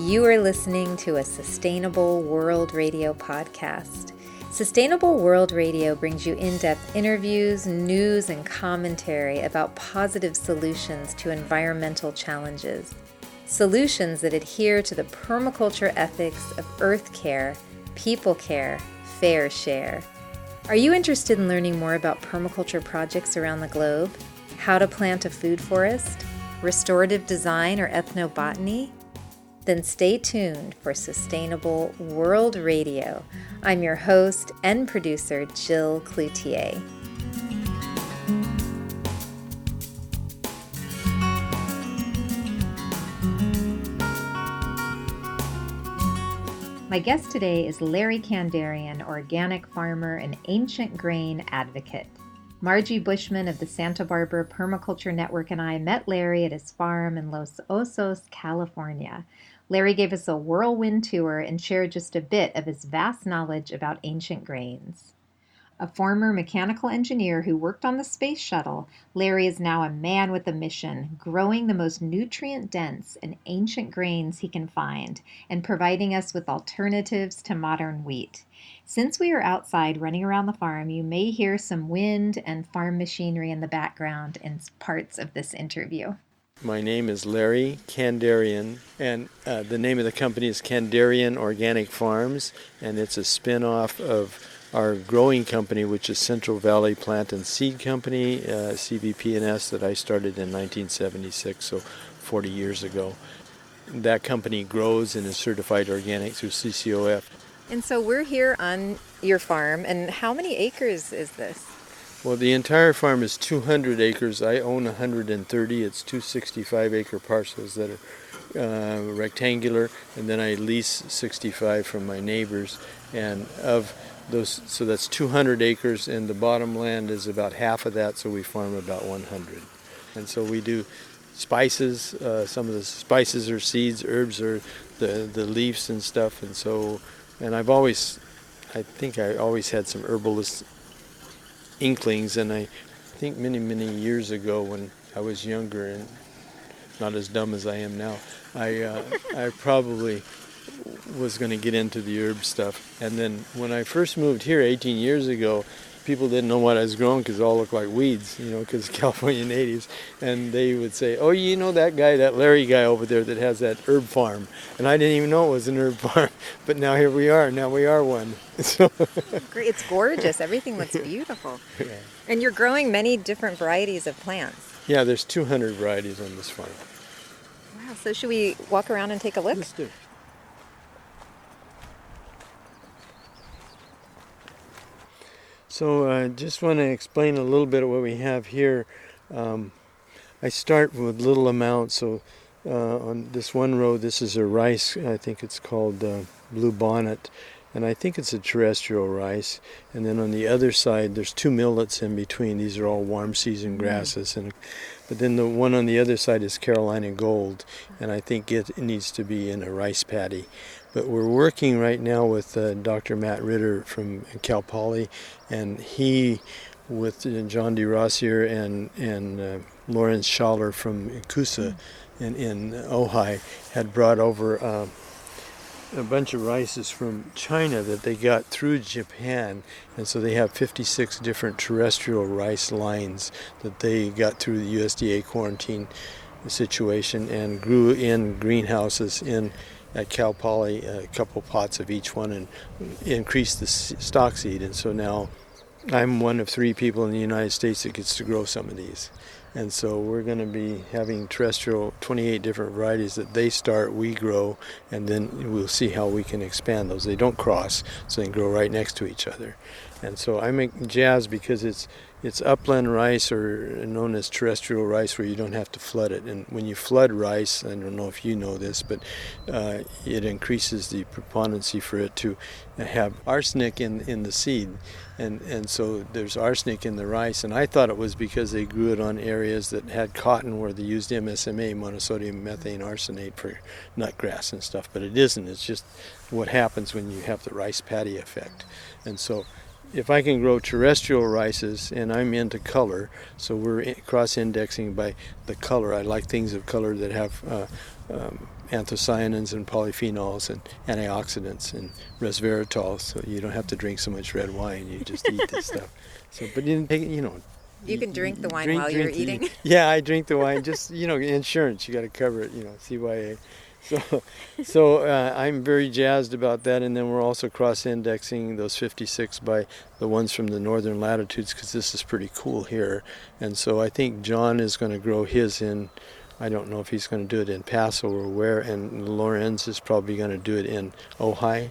You are listening to a Sustainable World Radio podcast. Sustainable World Radio brings you in-depth interviews, news, and commentary about positive solutions to environmental challenges. Solutions that adhere to the permaculture ethics of earth care, people care, fair share. Are you interested in learning more about permaculture projects around the globe? How to plant a food forest? Restorative design or ethnobotany? Then stay tuned for Sustainable World Radio. I'm your host and producer, Jill Cloutier. My guest today is Larry Kandarian, organic farmer and ancient grain advocate. Margie Bushman of the Santa Barbara Permaculture Network and I met Larry at his farm in Los Osos, California. Larry gave us a whirlwind tour and shared just a bit of his vast knowledge about ancient grains. A former mechanical engineer who worked on the Space Shuttle, Larry is now a man with a mission, growing the most nutrient-dense and ancient grains he can find and providing us with alternatives to modern wheat. Since we are outside running around the farm, you may hear some wind and farm machinery in the background in parts of this interview. My name is Larry Kandarian, and the name of the company is Kandarian Organic Farms, and it's a spin-off of our growing company, which is Central Valley Plant and Seed Company, CVP&S, that I started in 1976, so 40 years ago. That company grows and is certified organic through CCOF. And so we're here on your farm, and how many acres is this? Well, the entire farm is 200 acres. I own 130. It's 265-acre parcels that are rectangular, and then I lease 65 from my neighbors. And of those, so that's 200 acres, and the bottom land is about half of that, so we farm about 100. And so we do spices. Some of the spices are seeds, herbs are the leaves and stuff. And so, and I think I always had some herbalist inklings, and I think many years ago when I was younger and not as dumb as I am now, I probably was going to get into the herb stuff. And then when I first moved here 18 years ago, people didn't know what I was growing because it all looked like weeds, because California natives. And they would say, oh, you know that guy, that Larry guy over there that has that herb farm. And I didn't even know it was an herb farm. But now here we are. Now we are one. So Great. It's gorgeous. Everything looks beautiful. Yeah. And you're growing many different varieties of plants. Yeah, there's 200 varieties on this farm. Wow. So should we walk around and take a look? Let's do. So I just want to explain a little bit of what we have here. I start with little amounts. So on this one row, this is a rice. I think it's called blue bonnet. And I think it's a terrestrial rice. And then on the other side, there's two millets in between. These are all warm season grasses. But then the one on the other side is Carolina Gold. And I think it needs to be in a rice paddy. But we're working right now with Dr. Matt Ritter from Cal Poly, and he, with John DeRossier and Lawrence Schaller from Coosa in Ojai, had brought over a bunch of rices from China that they got through Japan. And so they have 56 different terrestrial rice lines that they got through the USDA quarantine situation and grew in greenhouses at Cal Poly, a couple pots of each one, and increased the stock seed. And so now I'm one of 3 people in the United States that gets to grow some of these. And so we're going to be having terrestrial 28 different varieties that they start, we grow, and then we'll see how we can expand those. They don't cross, so they can grow right next to each other. And so I make jazz because it's upland rice, or known as terrestrial rice, where you don't have to flood it. And when you flood rice, I don't know if you know this, but it increases the preponderancy for it to have arsenic in the seed. And so there's arsenic in the rice, and I thought it was because they grew it on areas that had cotton where they used MSMA, monosodium methane arsenate, for nutgrass and stuff, but it isn't. It's just what happens when you have the rice paddy effect. And so if I can grow terrestrial rices, and I'm into color, so we're cross-indexing by the color. I like things of color that have anthocyanins and polyphenols and antioxidants and resveratrol, so you don't have to drink so much red wine. You just eat this stuff. So, but you know. You can drink the wine while you're eating? Yeah, I drink the wine. Just, insurance, you got to cover it, CYA. So I'm very jazzed about that, and then we're also cross-indexing those 56 by the ones from the northern latitudes, because this is pretty cool here. And so I think John is going to grow his in, I don't know if he's going to do it in Paso or where, and Lorenz is probably going to do it in Ojai,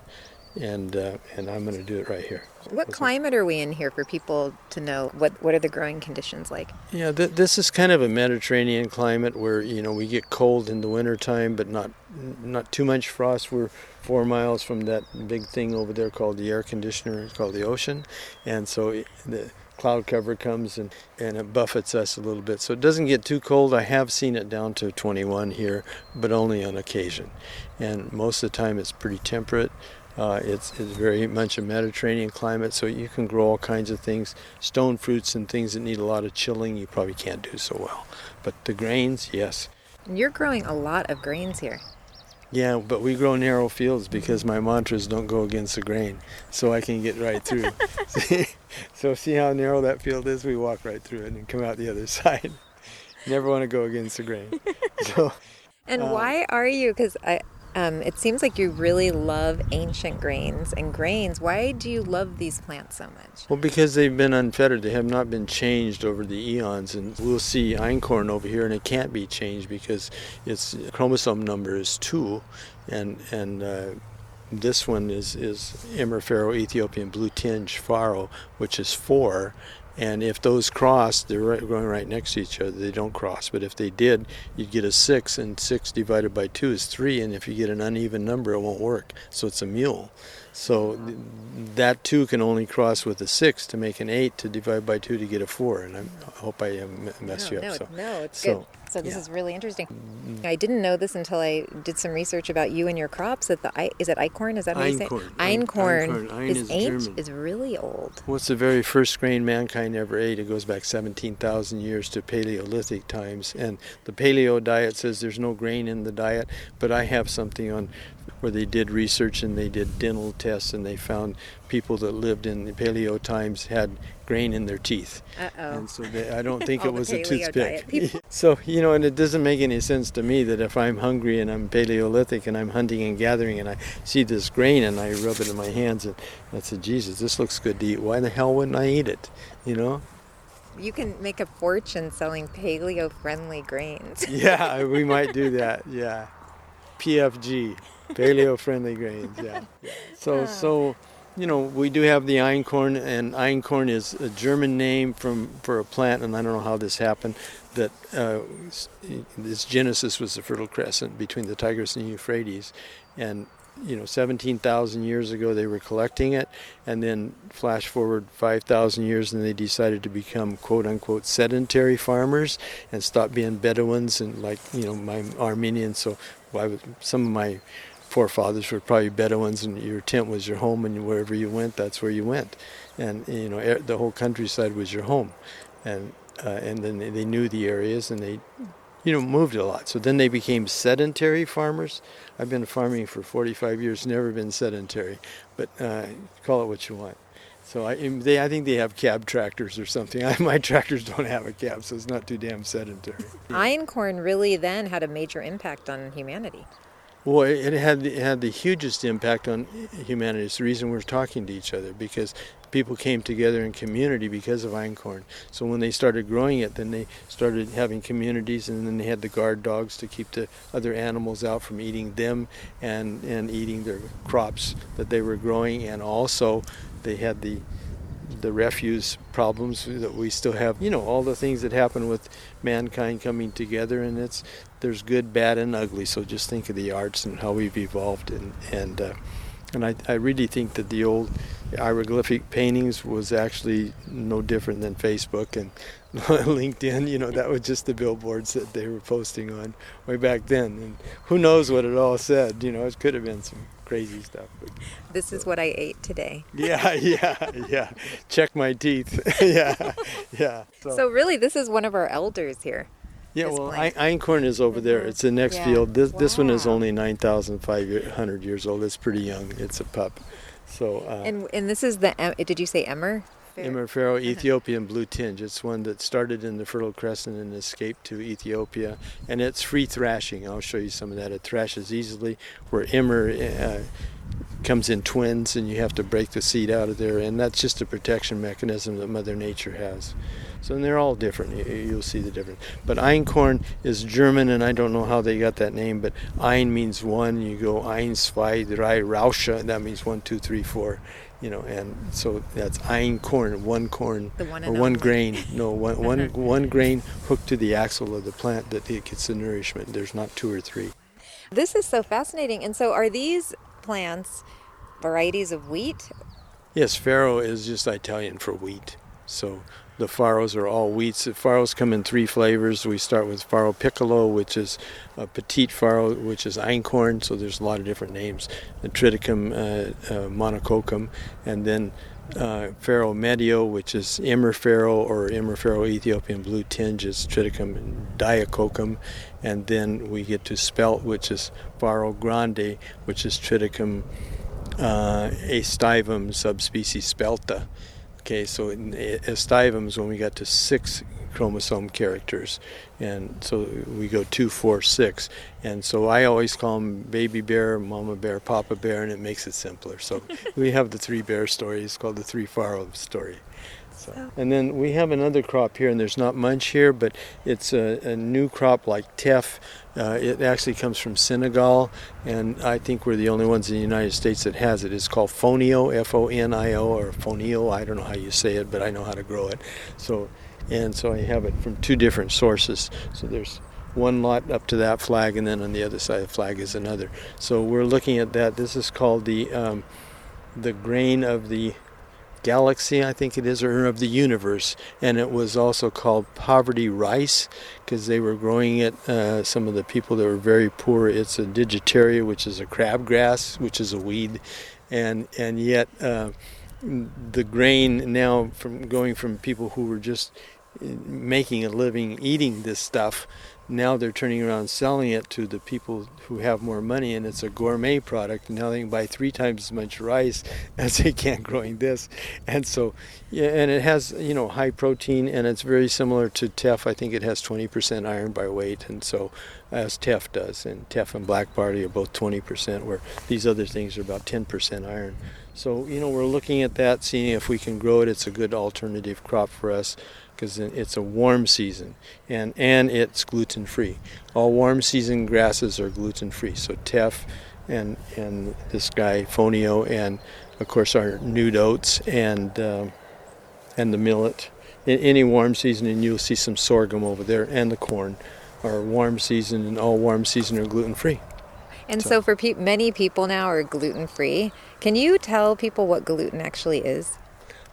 and I'm going to do it right here. What climate are we in here for people to know? What are the growing conditions like? Yeah, this is kind of a Mediterranean climate where, we get cold in the wintertime, but not too much frost. We're 4 miles from that big thing over there called the air conditioner. It's called the ocean. And so the cloud cover comes and it buffets us a little bit. So it doesn't get too cold. I have seen it down to 21 here, but only on occasion. And most of the time it's pretty temperate. It's very much a Mediterranean climate, so you can grow all kinds of things. Stone fruits and things that need a lot of chilling, you probably can't do so well. But the grains, yes. You're growing a lot of grains here. Yeah, but we grow narrow fields because my mantras don't go against the grain, so I can get right through. So see how narrow that field is? We walk right through it and come out the other side. Never want to go against the grain. And why are you? Because it seems like you really love ancient grains and grains. Why do you love these plants so much? Well, because they've been unfettered. They have not been changed over the eons. And we'll see Einkorn over here, and it can't be changed because its chromosome number is 2. And this one is Emerfero Ethiopian blue tinge faro, which is 4. And if those cross, they're growing right next to each other. They don't cross. But if they did, you'd get a 6, and 6 divided by 2 is 3. And if you get an uneven number, it won't work. So it's a mule. So that 2 can only cross with a 6 to make an 8 to divide by 2 to get a 4. And I hope I messed you up. No, it's good. So this is really interesting. I didn't know this until I did some research about you and your crops. That is it Einkorn? Is that how you say it? Einkorn is really old. Well, it's the very first grain mankind ever ate. It goes back 17,000 years to Paleolithic times. And the paleo diet says there's no grain in the diet, but I have something on where they did research and they did dental tests, and they found people that lived in the paleo times had grain in their teeth. And so I don't think it was a toothpick. So, and it doesn't make any sense to me that if I'm hungry and I'm Paleolithic and I'm hunting and gathering and I see this grain and I rub it in my hands and I say, Jesus, this looks good to eat. Why the hell wouldn't I eat it? You can make a fortune selling paleo-friendly grains. Yeah, we might do that. Yeah. PFG, paleo-friendly grains. Yeah. So we do have the Einkorn, and Einkorn is a German name for a plant, and I don't know how this happened, that its genesis was the Fertile Crescent between the Tigris and Euphrates, and 17,000 years ago they were collecting it, and then flash forward 5,000 years and they decided to become quote-unquote sedentary farmers and stop being Bedouins and my Armenians. So some of my forefathers were probably Bedouins, and your tent was your home, and wherever you went, that's where you went. And the whole countryside was your home. And then they knew the areas, and they moved a lot. So then they became sedentary farmers. I've been farming for 45 years, never been sedentary, but call it what you want. So I think they have cab tractors or something. My tractors don't have a cab, so it's not too damn sedentary. Einkorn really then had a major impact on humanity. Well, it had the hugest impact on humanity. It's the reason we're talking to each other, because people came together in community because of Einkorn. So when they started growing it, then they started having communities, and then they had the guard dogs to keep the other animals out from eating them and eating their crops that they were growing. And also they had the refuse problems that we still have, all the things that happen with mankind coming together, and there's good, bad, and ugly. So just think of the arts and how we've evolved, and I really think that the old hieroglyphic paintings was actually no different than Facebook, and LinkedIn, that was just the billboards that they were posting on way back then. And who knows what it all said, it could have been some crazy stuff. This is what I ate today. Yeah. Check my teeth. Yeah. So really, this is one of our elders here. Yeah, well, Einkorn is over there. It's the next field. This one is only 9,500 years old. It's pretty young. It's a pup. So. And this is did you say emmer? Emmer Pharaoh, Ethiopian blue tinge. It's one that started in the Fertile Crescent and escaped to Ethiopia. And it's free thrashing. I'll show you some of that. It thrashes easily, where emmer comes in twins, and you have to break the seed out of there. And that's just a protection mechanism that Mother Nature has. So they're all different. You'll see the difference. But Einkorn is German, and I don't know how they got that name, but Ein means one. You go Eins, zwei, drei, Rausche, and that means 1, 2, 3, 4. And so that's Einkorn, one corn, or one grain. No, one grain hooked to the axil of the plant that it gets the nourishment. There's not 2 or 3. This is so fascinating. And so are these plants varieties of wheat? Yes, farro is just Italian for wheat. So the farros are all wheats. The farros come in 3 flavors. We start with farro piccolo, which is a petite farro, which is Einkorn. So there's a lot of different names. The triticum monococcum, and then farro medio, which is emmer farro or emmer farro Ethiopian blue tinge, is triticum diacoccum, and then we get to spelt, which is farro grande, which is triticum aestivum subspecies spelta. Okay, so in aestivums, when we got to 6 chromosome characters, and so we go 2, 4, 6, and so I always call them baby bear, mama bear, papa bear, and it makes it simpler. So we have the 3 bear story. It's called the 3 farro story. So. And then we have another crop here, and there's not much here, but it's a new crop like teff. It actually comes from Senegal, and I think we're the only ones in the United States that has it. It's called fonio, F-O-N-I-O, or fonio. I don't know how you say it, but I know how to grow it. So I have it from 2 different sources. So there's one lot up to that flag, and then on the other side of the flag is another. So we're looking at that. This is called the grain of the galaxy, I think it is, or of the universe, and it was also called poverty rice because they were growing it, some of the people that were very poor. It's a digitaria, which is a crabgrass, which is a weed, and yet the grain now, from going from people who were just making a living eating this stuff, now they're turning around and selling it to the people who have more money, and it's a gourmet product. Now they can buy 3 times as much rice as they can growing this. And so, yeah, and it has, high protein, and it's very similar to teff. I think it has 20% iron by weight, and so as teff does. And teff and black barley are both 20%, where these other things are about 10% iron. So, we're looking at that, seeing if we can grow it. It's a good alternative crop for us, because it's a warm season, and it's gluten-free. All warm season grasses are gluten-free. So teff and this guy fonio, and of course our nude oats and the millet. In any warm season, and you'll see some sorghum over there, and the corn are warm season, and all warm season are gluten-free. And so for many people now are gluten-free. Can you tell people what gluten actually is?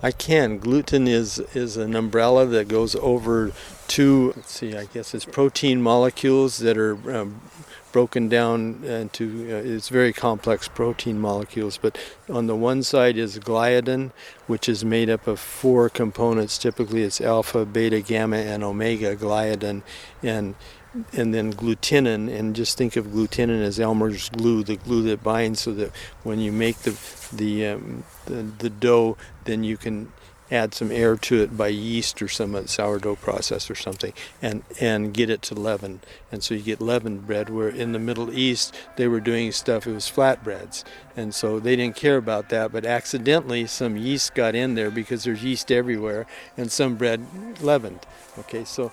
I can. Gluten is an umbrella that goes over 2, I guess it's protein molecules that are broken down into, it's very complex protein molecules, but on the one side is gliadin, which is made up of 4 components. Typically it's alpha, beta, gamma, and omega gliadin, and then glutenin, and just think of glutenin as Elmer's glue, the glue that binds, so that when you make the dough, then you can add some air to it by yeast or some sourdough process or something, and get it to leaven. And so you get leavened bread, where in the Middle East they were doing stuff, it was flatbreads. And so they didn't care about that, but accidentally some yeast got in there, because there's yeast everywhere, and some bread leavened. Okay, so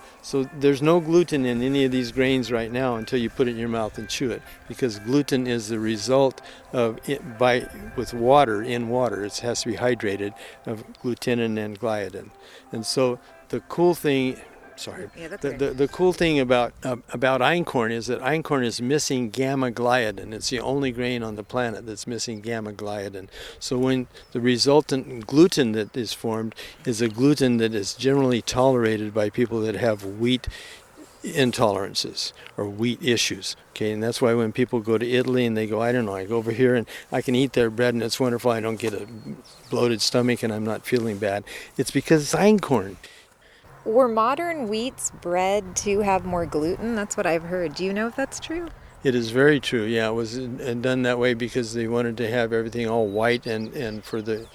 there's no gluten in any of these grains right now until you put it in your mouth and chew it, because gluten is the result of with water, it has to be hydrated, of glutenin and gliadin. And so the cool thing sorry. Yeah, that's The cool thing about Einkorn is that Einkorn is missing gamma gliadin. It's the only grain on the planet that's missing gamma gliadin. So when the resultant gluten that is formed is a gluten that is generally tolerated by people that have wheat intolerances or wheat issues. Okay, and that's why when people go to Italy and they go, I don't know, I go over here and I can eat their bread and it's wonderful, I don't get a bloated stomach and I'm not feeling bad. It's because it's Einkorn. Were modern wheats bred to have more gluten? That's what I've heard. Do you know if that's true? It is very true. Yeah, it was done that way because they wanted to have everything all white and for the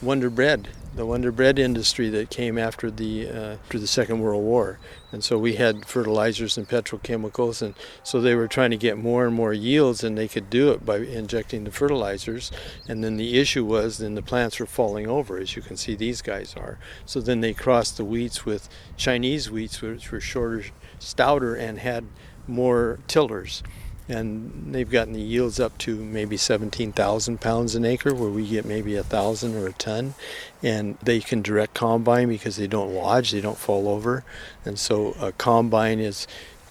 Wonder Bread, the Wonder Bread industry that came after the Second World War. And so we had fertilizers and petrochemicals, and so they were trying to get more and more yields, and they could do it by injecting the fertilizers. And then the issue was then the plants were falling over, as you can see these guys are. So then they crossed the wheats with Chinese wheats, which were shorter, stouter, and had more tillers. And they've gotten the yields up to maybe 17,000 pounds an acre, where we get maybe 1,000 or a ton. And they can direct combine because they don't lodge, they don't fall over. And so a combine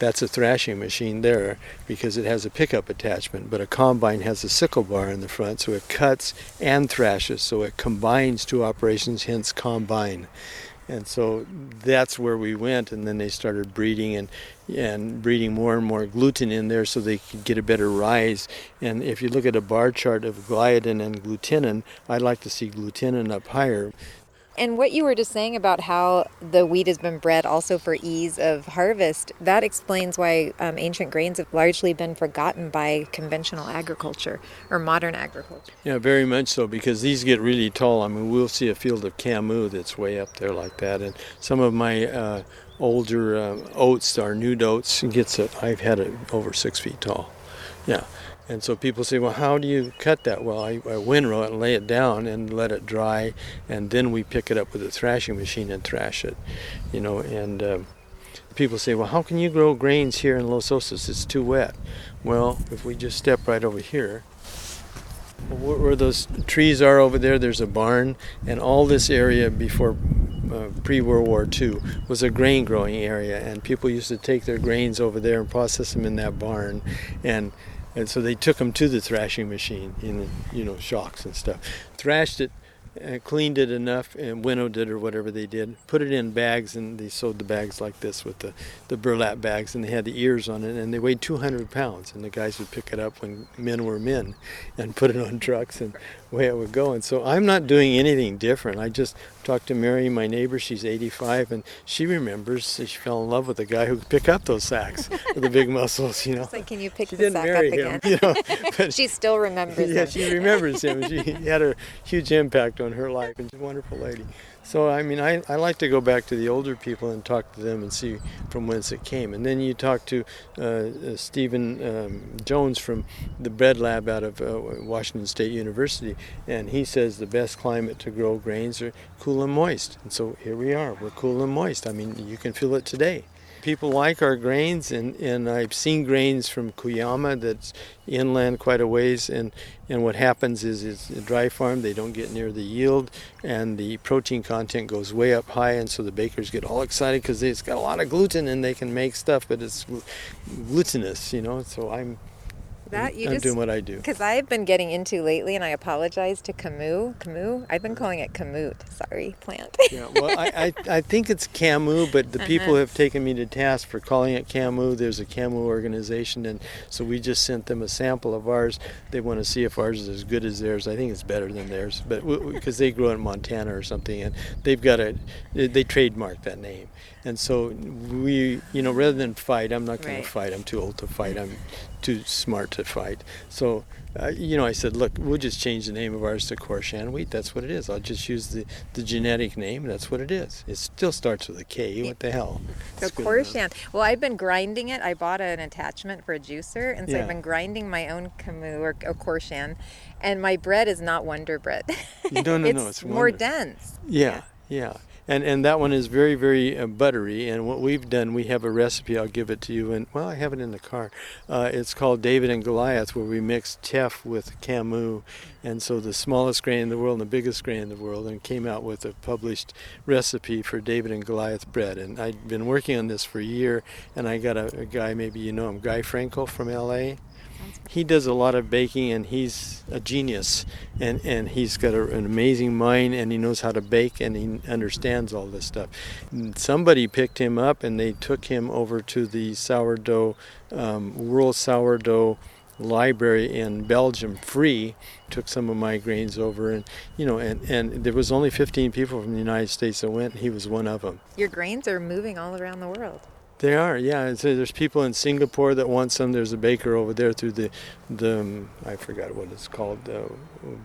that's a thrashing machine there because it has a pickup attachment. But a combine has a sickle bar in the front, so it cuts and thrashes. So it combines two operations, hence combine. And so that's where we went, and then they started breeding and breeding more and more gluten in there so they could get a better rise. And if you look at a bar chart of gliadin and glutenin, I'd like to see glutenin up higher. And what you were just saying about how the wheat has been bred also for ease of harvest, that explains why ancient grains have largely been forgotten by conventional agriculture or modern agriculture. Yeah, very much so, because these get really tall. I mean, we'll see a field of camu that's way up there like that. And some of my older oats, our Nude Oats, I've had it over 6 feet tall. Yeah. And so people say, well, how do you cut that? Well, I windrow it and lay it down and let it dry, and then we pick it up with a thrashing machine and thrash it, and people say, well, how can you grow grains here in Los Osos? It's too wet. Well, if we just step right over here, where those trees are over there, there's a barn, and all this area before pre-World War II was a grain growing area, and people used to take their grains over there and process them in that barn, and so they took them to the thrashing machine in, shocks and stuff. Thrashed it, cleaned it enough, and winnowed it or whatever they did. Put it in bags, and they sewed the bags like this with the burlap bags, and they had the ears on it, and they weighed 200 pounds. And the guys would pick it up when men were men and put it on trucks, and away it would go. And so I'm not doing anything different. I just talked to Mary, my neighbor. She's 85, and she remembers she fell in love with a guy who could pick up those sacks with the big muscles, It's like, can you pick she the didn't sack marry up him, again? but She still remembers yeah, him. she remembers him. He had a huge impact on her life, and she's a wonderful lady. So, I mean, I like to go back to the older people and talk to them and see from whence it came. And then you talk to Stephen Jones from the bread lab out of Washington State University, and he says the best climate to grow grains are cool and moist. And so here we are. We're cool and moist. I mean, you can feel it today. People like our grains, and I've seen grains from Cuyama that's inland quite a ways, and what happens is it's a dry farm, they don't get near the yield, and the protein content goes way up high, and so the bakers get all excited because it's got a lot of gluten and they can make stuff, but it's glutinous, so I'm doing what I do. Because I've been getting into lately, and I apologize to Camus. I've been calling it Kamut. Sorry, plant. Yeah, well, I think it's Camus, but the people have taken me to task for calling it Camus. There's a Camus organization, and so we just sent them a sample of ours. They want to see if ours is as good as theirs. I think it's better than theirs, but because they grow in Montana or something, and they've got they trademarked that name. And so we, rather than fight, I'm not going to fight. I'm too old to fight. I'm too smart to fight. So, I said, look, we'll just change the name of ours to Korshan wheat. That's what it is. I'll just use the genetic name. That's what it is. It still starts with a K. What the hell? So Korshan. Well, I've been grinding it. I bought an attachment for a juicer, and so I've been grinding my own Camus or Korshan, and my bread is not Wonder Bread. No. It's more dense. Yeah. Yeah, and that one is very, very buttery. And what we've done, we have a recipe. I'll give it to you. And well, I have it in the car. It's called David and Goliath, where we mix teff with camu, and so the smallest grain in the world and the biggest grain in the world, and came out with a published recipe for David and Goliath bread. And I've been working on this for a year. And I got a guy, maybe you know him, Guy Frankel from L.A. He does a lot of baking, and he's a genius, and he's got an amazing mind, and he knows how to bake, and he understands all this stuff. And somebody picked him up, and they took him over to the sourdough, World Sourdough Library in Belgium free. Took some of my grains over, and and there was only 15 people from the United States that went, and he was one of them. Your grains are moving all around the world. They are, yeah. And so there's people in Singapore that want some. There's a baker over there through the I forgot what it's called,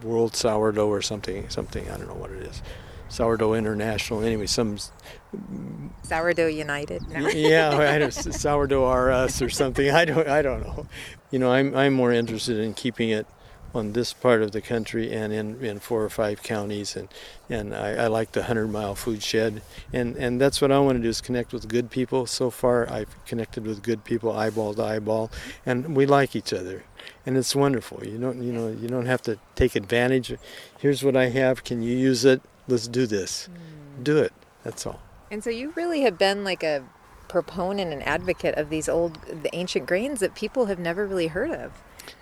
World Sourdough or something. I don't know what it is. Sourdough International. Anyway, some Sourdough United. No. Yeah, I don't, Sourdough R Us or something. I don't know. I'm more interested in keeping it on this part of the country and in 4 or 5 counties, and I like the 100-mile food shed, and that's what I want to do, is connect with good people. So far I've connected with good people, eyeball to eyeball, and we like each other, and it's wonderful. You don't have to take advantage. Here's what I have, can you use it? Let's do this. Do it. That's all. And so you really have been like a proponent and advocate of the ancient grains that people have never really heard of.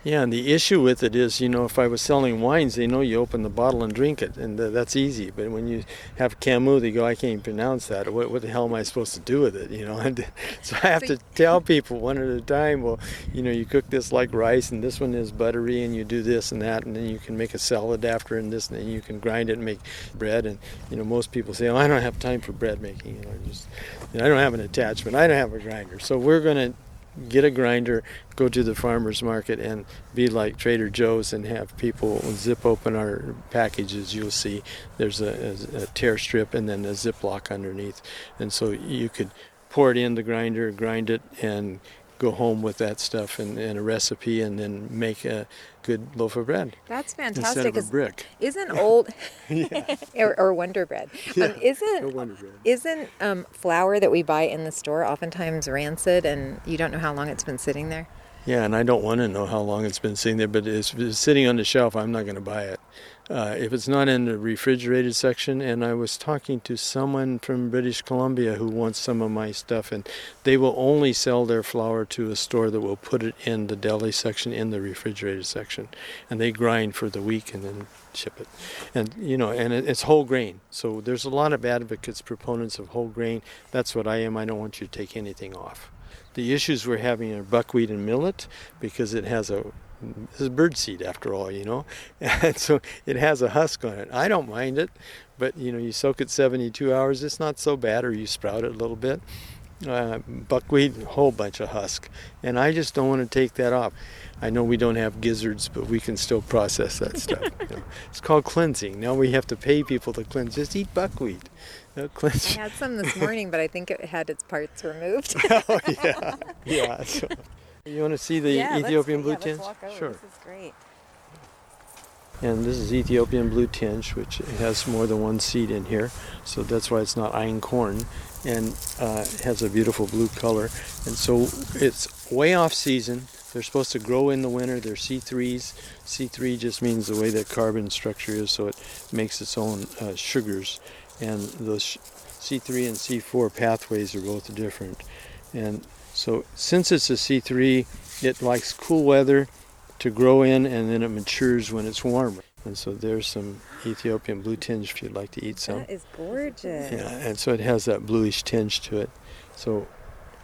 Yeah, and the issue with it is, if I was selling wines, they know you open the bottle and drink it, and that's easy. But when you have camu, they go, I can't even pronounce that. What the hell am I supposed to do with it? And so I have to tell people one at a time, well, you cook this like rice, and this one is buttery, and you do this and that, and then you can make a salad after, and this, and then you can grind it and make bread. And, most people say, oh, I don't have time for bread making. I don't have an attachment. I don't have a grinder. So we're going to get a grinder, go to the farmer's market, and be like Trader Joe's and have people zip open our packages. You'll see there's a tear strip and then a Ziploc underneath. And so you could pour it in the grinder, grind it, and go home with that stuff and a recipe, and then make a good loaf of bread. That's fantastic. Instead of a brick. Isn't old Yeah. or Wonder Bread? Yeah, Wonder Bread. Isn't flour that we buy in the store oftentimes rancid, and you don't know how long it's been sitting there? Yeah, and I don't want to know how long it's been sitting there, but if it's sitting on the shelf, I'm not going to buy it. If it's not in the refrigerated section, and I was talking to someone from British Columbia who wants some of my stuff, and they will only sell their flour to a store that will put it in the deli section, in the refrigerated section, and they grind for the week and then ship it. And it's whole grain, so there's a lot of advocates, proponents of whole grain. That's what I am. I don't want you to take anything off. The issues we're having are buckwheat and millet, because it has this is birdseed after all, and so it has a husk on it. I don't mind it, but you soak it 72 hours, it's not so bad, or you sprout it a little bit. Buckwheat, a whole bunch of husk, and I just don't want to take that off. I know we don't have gizzards, but we can still process that stuff. It's called cleansing. Now we have to pay people to cleanse. Just eat buckwheat. Cleanse. I had some this morning, but I think it had its parts removed. Oh, yeah. So, you want to see the Ethiopian blue tinge? Let's walk over. Sure. This is great. And this is Ethiopian blue tinge, which has more than one seed in here, so that's why it's not Einkorn, and it has a beautiful blue color. And so it's way off season. They're supposed to grow in the winter. They're C3s. C3 just means the way that carbon structure is, so it makes its own sugars. And those C3 and C4 pathways are both different. And so since it's a C3, it likes cool weather to grow in, and then it matures when it's warmer. And so there's some Ethiopian blue tinge if you'd like to eat some. That is gorgeous. Yeah, and so it has that bluish tinge to it. So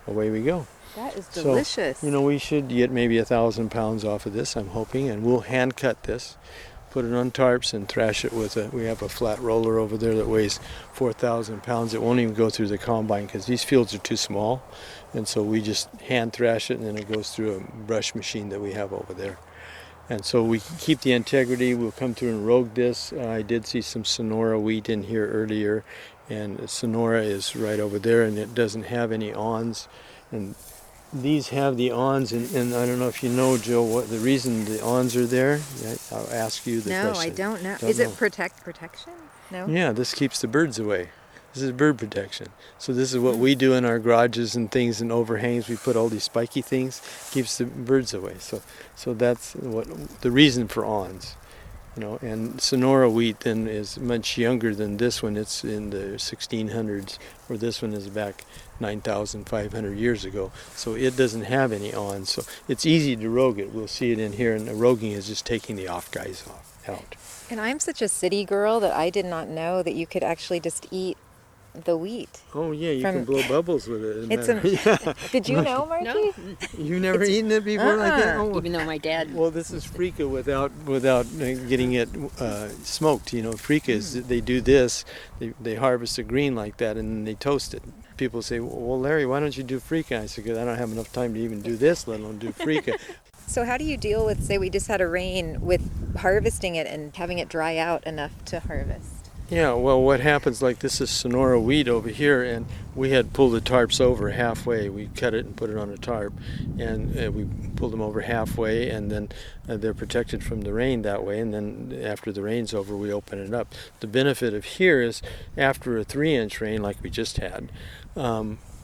away we go. That is delicious. So, we should get maybe 1,000 pounds off of this, I'm hoping, and we'll hand cut this, put it on tarps, and thrash it with we have a flat roller over there that weighs 4,000 pounds. It won't even go through the combine because these fields are too small, and so we just hand thrash it, and then it goes through a brush machine that we have over there. And so we keep the integrity. We'll come through and rogue this. I did see some Sonora wheat in here earlier, and Sonora is right over there, and it doesn't have any awns. And these have the awns, and I don't know if you know, Jill, what the reason the awns are there. I'll ask you the question. No, I don't know. Is it protection? No? Yeah, this keeps the birds away. This is bird protection. So this is what we do in our garages and things and overhangs. We put all these spiky things, keeps the birds away. So that's what the reason for awns. And Sonora wheat then is much younger than this one. It's in the 1600s, where this one is back 9,500 years ago. So it doesn't have any awns. So it's easy to rogue it. We'll see it in here, and the roguing is just taking the off guys out. And I'm such a city girl that I did not know that you could actually just eat the wheat. Oh yeah, you can blow bubbles with it. Yeah. Did you know, Margie? No. You've never eaten it before like that? Oh. Even though my dad... Well, this is freekeh without getting it smoked. Freekeh is, they do this, they harvest the green like that, and then they toast it. People say, well, Larry, why don't you do freekeh? I said, because I don't have enough time to even do this, let alone do freekeh. So how do you deal with, say we just had a rain, with harvesting it and having it dry out enough to harvest? Yeah, well, what happens, like this is Sonora wheat over here, and we had pulled the tarps over halfway. We cut it and put it on a tarp, and we pulled them over halfway, and then they're protected from the rain that way, and then after the rain's over, we open it up. The benefit of here is after a 3-inch rain like we just had,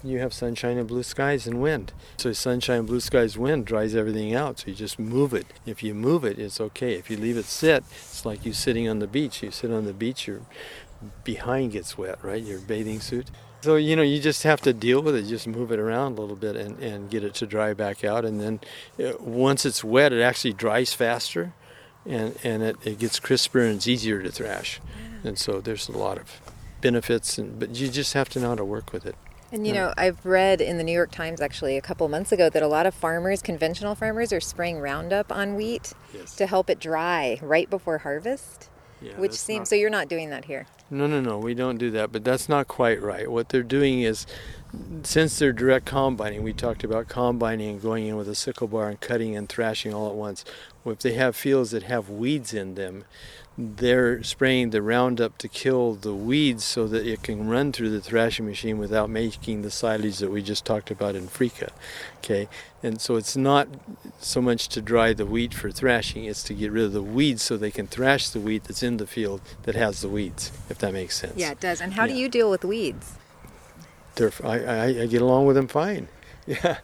you have sunshine and blue skies and wind. So sunshine, blue skies, wind dries everything out. So you just move it. If you move it, it's okay. If you leave it sit, it's like you sitting on the beach. You sit on the beach, your behind gets wet, right? Your bathing suit. So, you just have to deal with it. Just move it around a little bit and get it to dry back out. And then once it's wet, it actually dries faster. And it gets crisper and it's easier to thrash. And so there's a lot of benefits. But you just have to know how to work with it. And I've read in the New York Times actually a couple months ago that a lot of farmers, conventional farmers, are spraying Roundup on wheat to help it dry right before harvest, which seems, so you're not doing that here? No, we don't do that, but that's not quite right. What they're doing is, since they're direct combining, we talked about combining and going in with a sickle bar and cutting and thrashing all at once. Well, if they have fields that have weeds in them, they're spraying the Roundup to kill the weeds so that it can run through the thrashing machine without making the silage that we just talked about in freekeh. Okay, and so it's not so much to dry the wheat for thrashing, it's to get rid of the weeds so they can thrash the wheat that's in the field that has the weeds, if that makes sense. Yeah, it does. And how do you deal with weeds? I get along with them fine. Yeah.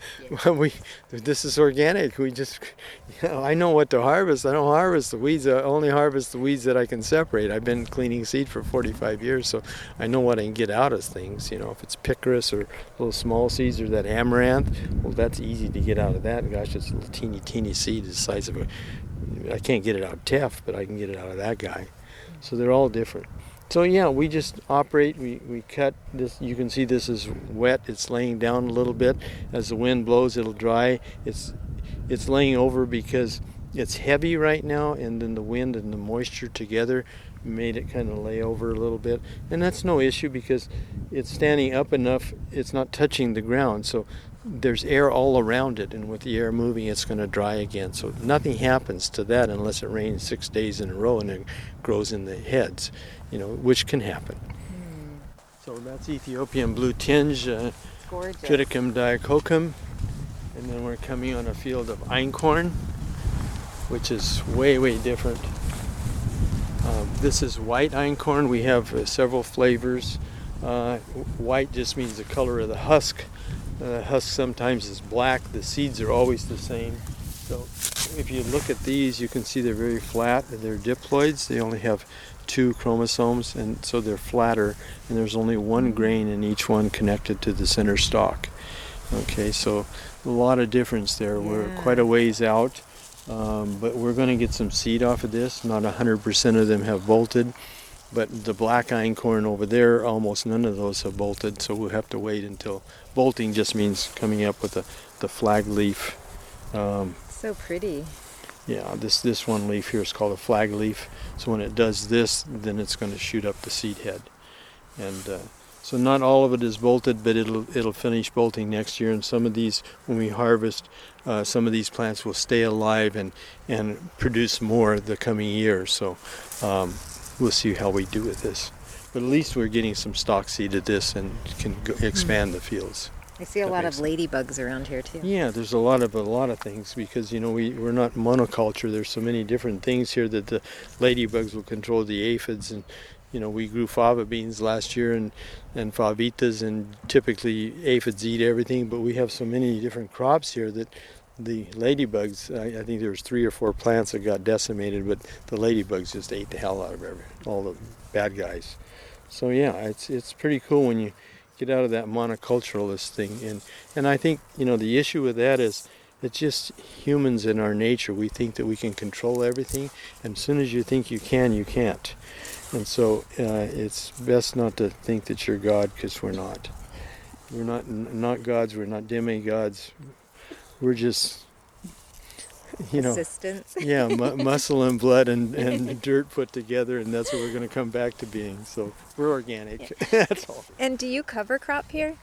Well, this is organic. We just, I know what to harvest. I don't harvest the weeds. I only harvest the weeds that I can separate. I've been cleaning seed for 45 years, so I know what I can get out of things. If it's picorus or little small seeds or that amaranth, well, that's easy to get out of that. Gosh, it's a little teeny seed the size of I can't get it out of teff, but I can get it out of that guy. So they're all different. So yeah, we just operate, we cut this. You can see this is wet, it's laying down a little bit. As the wind blows, it'll dry. It's laying over because it's heavy right now, and then the wind and the moisture together made it kind of lay over a little bit. And that's no issue because it's standing up enough, it's not touching the ground. So there's air all around it, and with the air moving, it's going to dry again. So nothing happens to that unless it rains 6 days in a row and it grows in the heads, which can happen. So that's Ethiopian blue tinge, Triticum diacocum, and then we're coming on a field of Einkorn, which is way different. This is white Einkorn. We have several flavors. White just means the color of the husk. The husk sometimes is black. The seeds are always the same. So if you look at these, you can see they're very flat. They're diploids. They only have 2 chromosomes, and so they're flatter, and there's only 1 grain in each one connected to the center stalk. Okay, so a lot of difference there. Yeah. We're quite a ways out, but we're going to get some seed off of this. Not 100% of them have bolted, but the black Einkorn over there, almost none of those have bolted, so we'll have to wait until bolting just means coming up with the flag leaf. So pretty. Yeah, this one leaf here is called a flag leaf. So when it does this, then it's going to shoot up the seed head. And so not all of it is bolted, but it'll finish bolting next year. And some of these, when we harvest, some of these plants will stay alive and produce more the coming year. So we'll see how we do with this. But at least we're getting some stock seed of this and can expand the fields. I see a lot of ladybugs around here too. Yeah, there's a lot of things because we're not monoculture. There's so many different things here that the ladybugs will control the aphids, and we grew fava beans last year and favitas, and typically aphids eat everything, but we have so many different crops here that the ladybugs, I think there was 3 or 4 plants that got decimated, but the ladybugs just ate the hell out of all the bad guys. So yeah, it's pretty cool when you get out of that monoculturalist thing. And I think, the issue with that is it's just humans in our nature. We think that we can control everything, and as soon as you think you can, you can't. And so it's best not to think that you're God, because we're not. We're not gods, we're not demigods. We're just, assistants. Yeah, muscle and blood and dirt put together, and that's what we're going to come back to being. So we're organic. That's all. And do you cover crop here?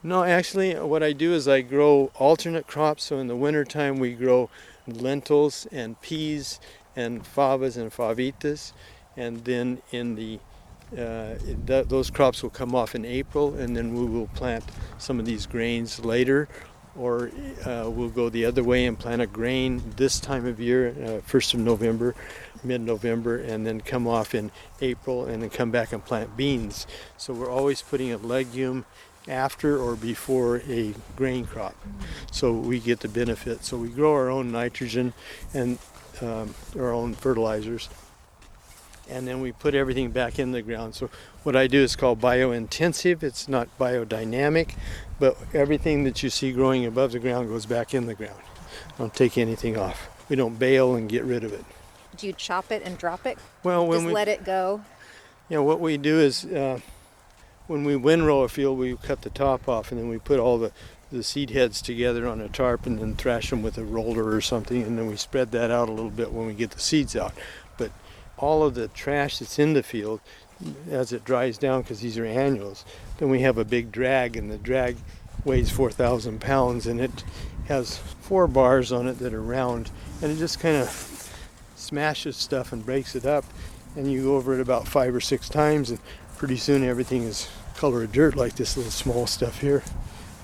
No, actually, what I do is I grow alternate crops. So in the wintertime, we grow lentils and peas and favas and favitas. And then those crops will come off in April, and then we will plant some of these grains later. Or we'll go the other way and plant a grain this time of year, 1st of November, mid-November, and then come off in April, and then come back and plant beans. So we're always putting a legume after or before a grain crop, so we get the benefit. So we grow our own nitrogen and our own fertilizers, and then we put everything back in the ground. So what I do is called biointensive. It's not biodynamic, but everything that you see growing above the ground goes back in the ground. Don't take anything off. We don't bale and get rid of it. Do you chop it and drop it? Well, Just let it go? Yeah, what we do is when we windrow a field, we cut the top off, and then we put all the seed heads together on a tarp and then thrash them with a roller or something, and then we spread that out a little bit when we get the seeds out. But all of the trash that's in the field, as it dries down, because these are annuals, then we have a big drag, and the drag weighs 4,000 pounds, and it has 4 bars on it that are round, and it just kind of smashes stuff and breaks it up, and you go over it about 5 or 6 times, and pretty soon everything is color of dirt, like this little small stuff here.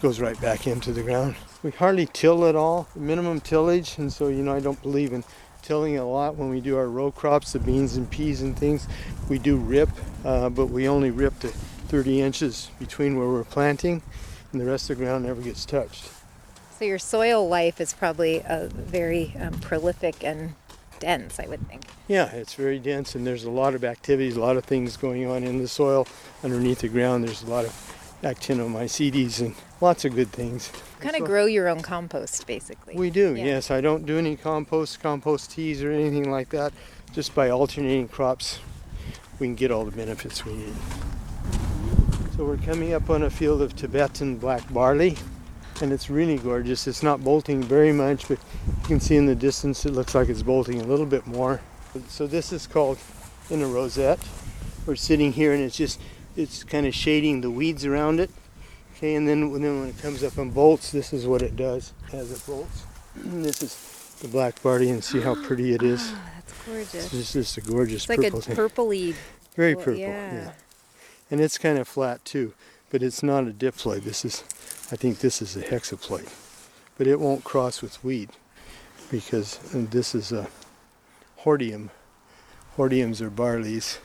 Goes right back into the ground. We hardly till at all, minimum tillage, and so I don't believe in tilling a lot. When we do our row crops, the beans and peas and things, we do rip, but we only rip to 30 inches between where we're planting, and the rest of the ground never gets touched. So your soil life is probably very prolific and dense, I would think. Yeah, it's very dense, and there's a lot of activities, a lot of things going on in the soil underneath the ground. There's a lot of actinomycetes and lots of good things. Kind of grow your own compost, basically. We do, yes. I don't do any compost teas or anything like that. Just by alternating crops, we can get all the benefits we need. So we're coming up on a field of Tibetan black barley, and it's really gorgeous. It's not bolting very much, but you can see in the distance it looks like it's bolting a little bit more. So this is called in a rosette. We're sitting here, and it's kind of shading the weeds around it. Okay, and then when it comes up and bolts, this is what it does as it bolts. And this is the black barley, and see how pretty it is. Oh, that's gorgeous. It's just a gorgeous purple. It's like a purpley. Very purple, yeah. And it's kind of flat too, but it's not a diploid. I think this is a hexaploid. But it won't cross with wheat, because this is a hordeum. Hordeums are barleys,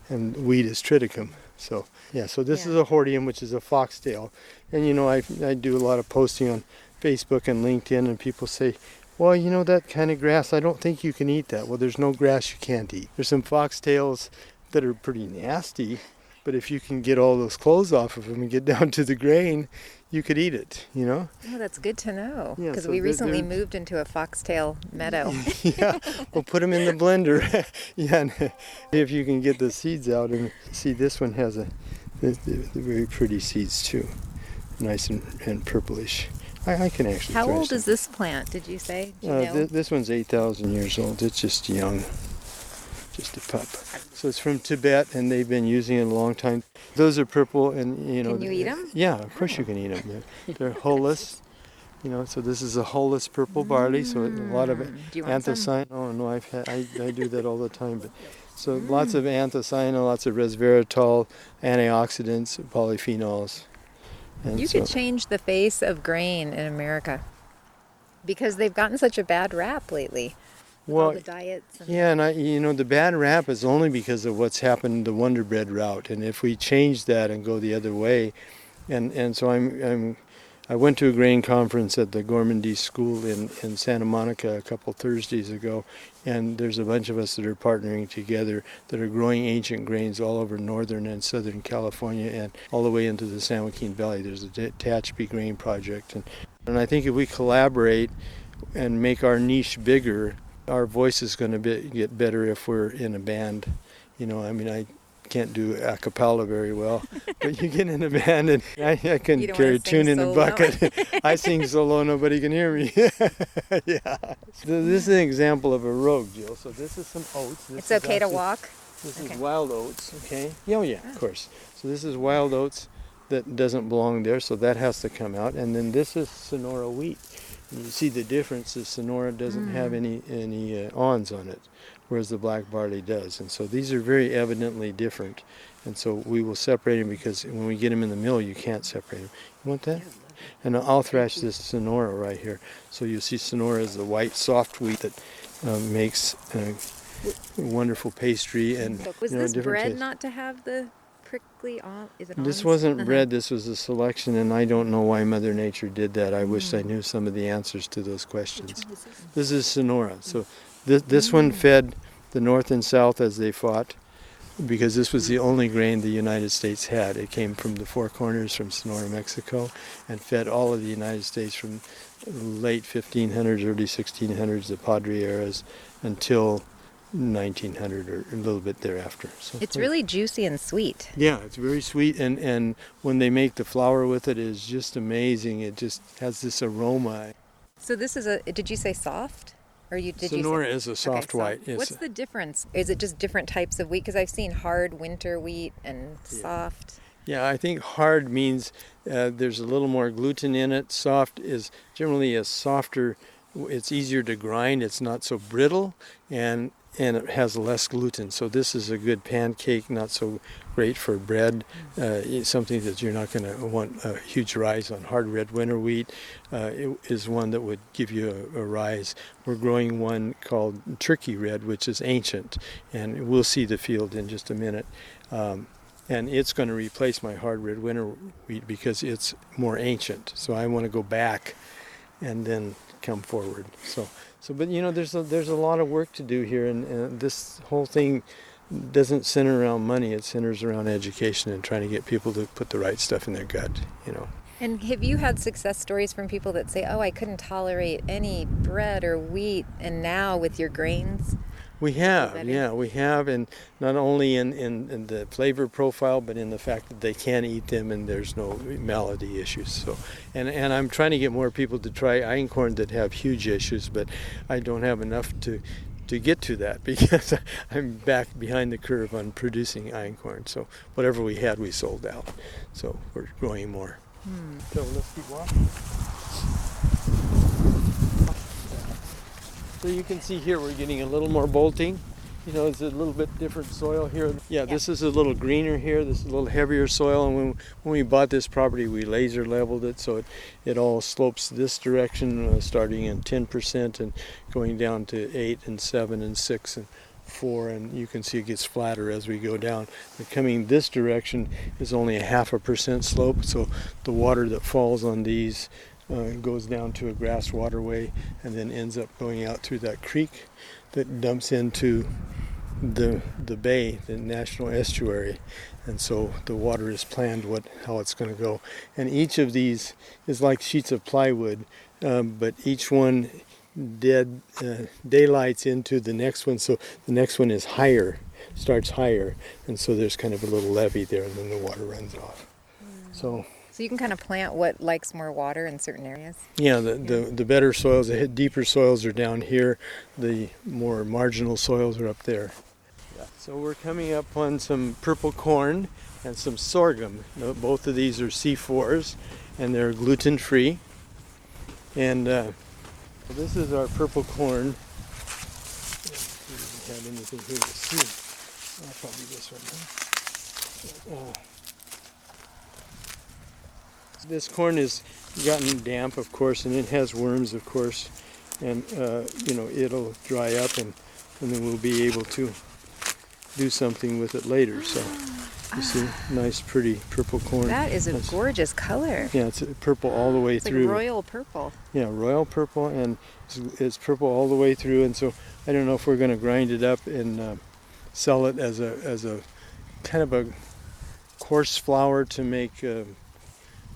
and wheat is triticum. So this is a hordeum, which is a foxtail. And I do a lot of posting on Facebook and LinkedIn, and people say, well, that kind of grass, I don't think you can eat that. Well, there's no grass you can't eat. There's some foxtails that are pretty nasty, but if you can get all those clothes off of them and get down to the grain, you could eat it, Oh, that's good to know, because so we recently moved into a foxtail meadow. Yeah, we'll put them in the blender. Yeah, and if you can get the seeds out. And see, this one has the very pretty seeds too, nice and purplish. I can actually. How old is this plant, did you say? This one's 8,000 years old. It's just young. Just a pup. So it's from Tibet, and they've been using it a long time. Those are purple, and Can you eat them? Yeah, of course you can eat them. They're hulless. So this is a hulless purple barley. So a lot of anthocyanin. Oh no, I do that all the time. But so lots of anthocyanin, lots of resveratrol, antioxidants, polyphenols. And you could change the face of grain in America, because they've gotten such a bad rap lately. all the diets. Yeah, and the bad rap is only because of what's happened the Wonder Bread route. And if we change that and go the other way, and so I went to a grain conference at the Gourmandise School in Santa Monica a couple Thursdays ago, and there's a bunch of us that are partnering together that are growing ancient grains all over northern and southern California and all the way into the San Joaquin Valley. There's a Tehachapi Grain Project, and I think if we collaborate and make our niche bigger, our voice is going to get better if we're in a band. I can't do a cappella very well, but you get in a band and I can carry a tune in a bucket. I sing solo, nobody can hear me. Yeah. So this is an example of a rogue, Jill. So this is some oats. It's okay to walk? This is wild oats, okay? Yeah, of course. So this is wild oats that doesn't belong there, so that has to come out. And then this is Sonora Wheat. And you see the difference is Sonora doesn't have any awns on it, whereas the black barley does. And so these are very evidently different. And so we will separate them because when we get them in the mill, you can't separate them. You want that? And I'll thrash this Sonora right here. So you see Sonora is the white soft wheat that makes wonderful pastry. And was this bred taste. not to have the prickly on? Is it This wasn't bred. This was a selection, and I don't know why Mother Nature did that. I wish I knew some of the answers to those questions. Which one is this? This is Sonora. So this one fed the North and South as they fought, because this was the only grain the United States had. It came from the Four Corners from Sonora, Mexico, and fed all of the United States from late 1500s, early 1600s, the Padre eras, until 1900 or a little bit thereafter. So it's really juicy and sweet. Yeah, it's very sweet, and when they make the flour with it, it's just amazing. It just has this aroma. So this is did you say soft? Sonora is a soft white. Yes. What's the difference? Is it just different types of wheat? Because I've seen hard winter wheat and soft. Yeah, I think hard means there's a little more gluten in it. Soft is generally a softer, it's easier to grind, it's not so brittle, and it has less gluten. So this is a good pancake, not so great for bread. It's something that you're not going to want a huge rise on. Hard red winter wheat is one that would give you a rise. We're growing one called Turkey Red, which is ancient, and we'll see the field in just a minute. And it's going to replace my hard red winter wheat because it's more ancient. So I want to go back and then come forward. But there's a lot of work to do here, and this whole thing doesn't center around money. It centers around education and trying to get people to put the right stuff in their gut. And have you had success stories from people that say, "Oh, I couldn't tolerate any bread or wheat," and now with your grains? We have, and not only in the flavor profile, but in the fact that they can eat them and there's no malady issues. So, and I'm trying to get more people to try einkorn that have huge issues, but I don't have enough to get to that because I'm back behind the curve on producing einkorn. So whatever we had, we sold out. So we're growing more. So let's keep walking. So you can see here we're getting a little more bolting. It's a little bit different soil here. Yeah, this is a little greener here. This is a little heavier soil. And when we bought this property, we laser leveled it so it all slopes this direction, starting in 10% and going down to 8 and 7 and 6 and 4. And you can see it gets flatter as we go down. But coming this direction is only a 0.5% slope. So the water that falls on these goes down to a grass waterway and then ends up going out through that creek that dumps into the bay, the national estuary. And so the water is planned how it's going to go. And each of these is like sheets of plywood, but each one daylights into the next one. So the next one is starts higher. And so there's kind of a little levee there, and then the water runs off. So you can kind of plant what likes more water in certain areas? Yeah, the better soils, the deeper soils are down here. The more marginal soils are up there. Yeah. So we're coming up on some purple corn and some sorghum. Both of these are C4s, and they're gluten-free. And this is our purple corn. Let's see if we have anything here to see. Probably this one. Huh? This corn has gotten damp, of course, and it has worms, of course. and it'll dry up, and then we'll be able to do something with it later. So you see, nice, pretty purple corn. That is a gorgeous color. Yeah, it's purple all the way through. Like royal purple. Yeah, royal purple, and it's purple all the way through. And so I don't know if we're going to grind it up and sell it as a kind of a coarse flour to make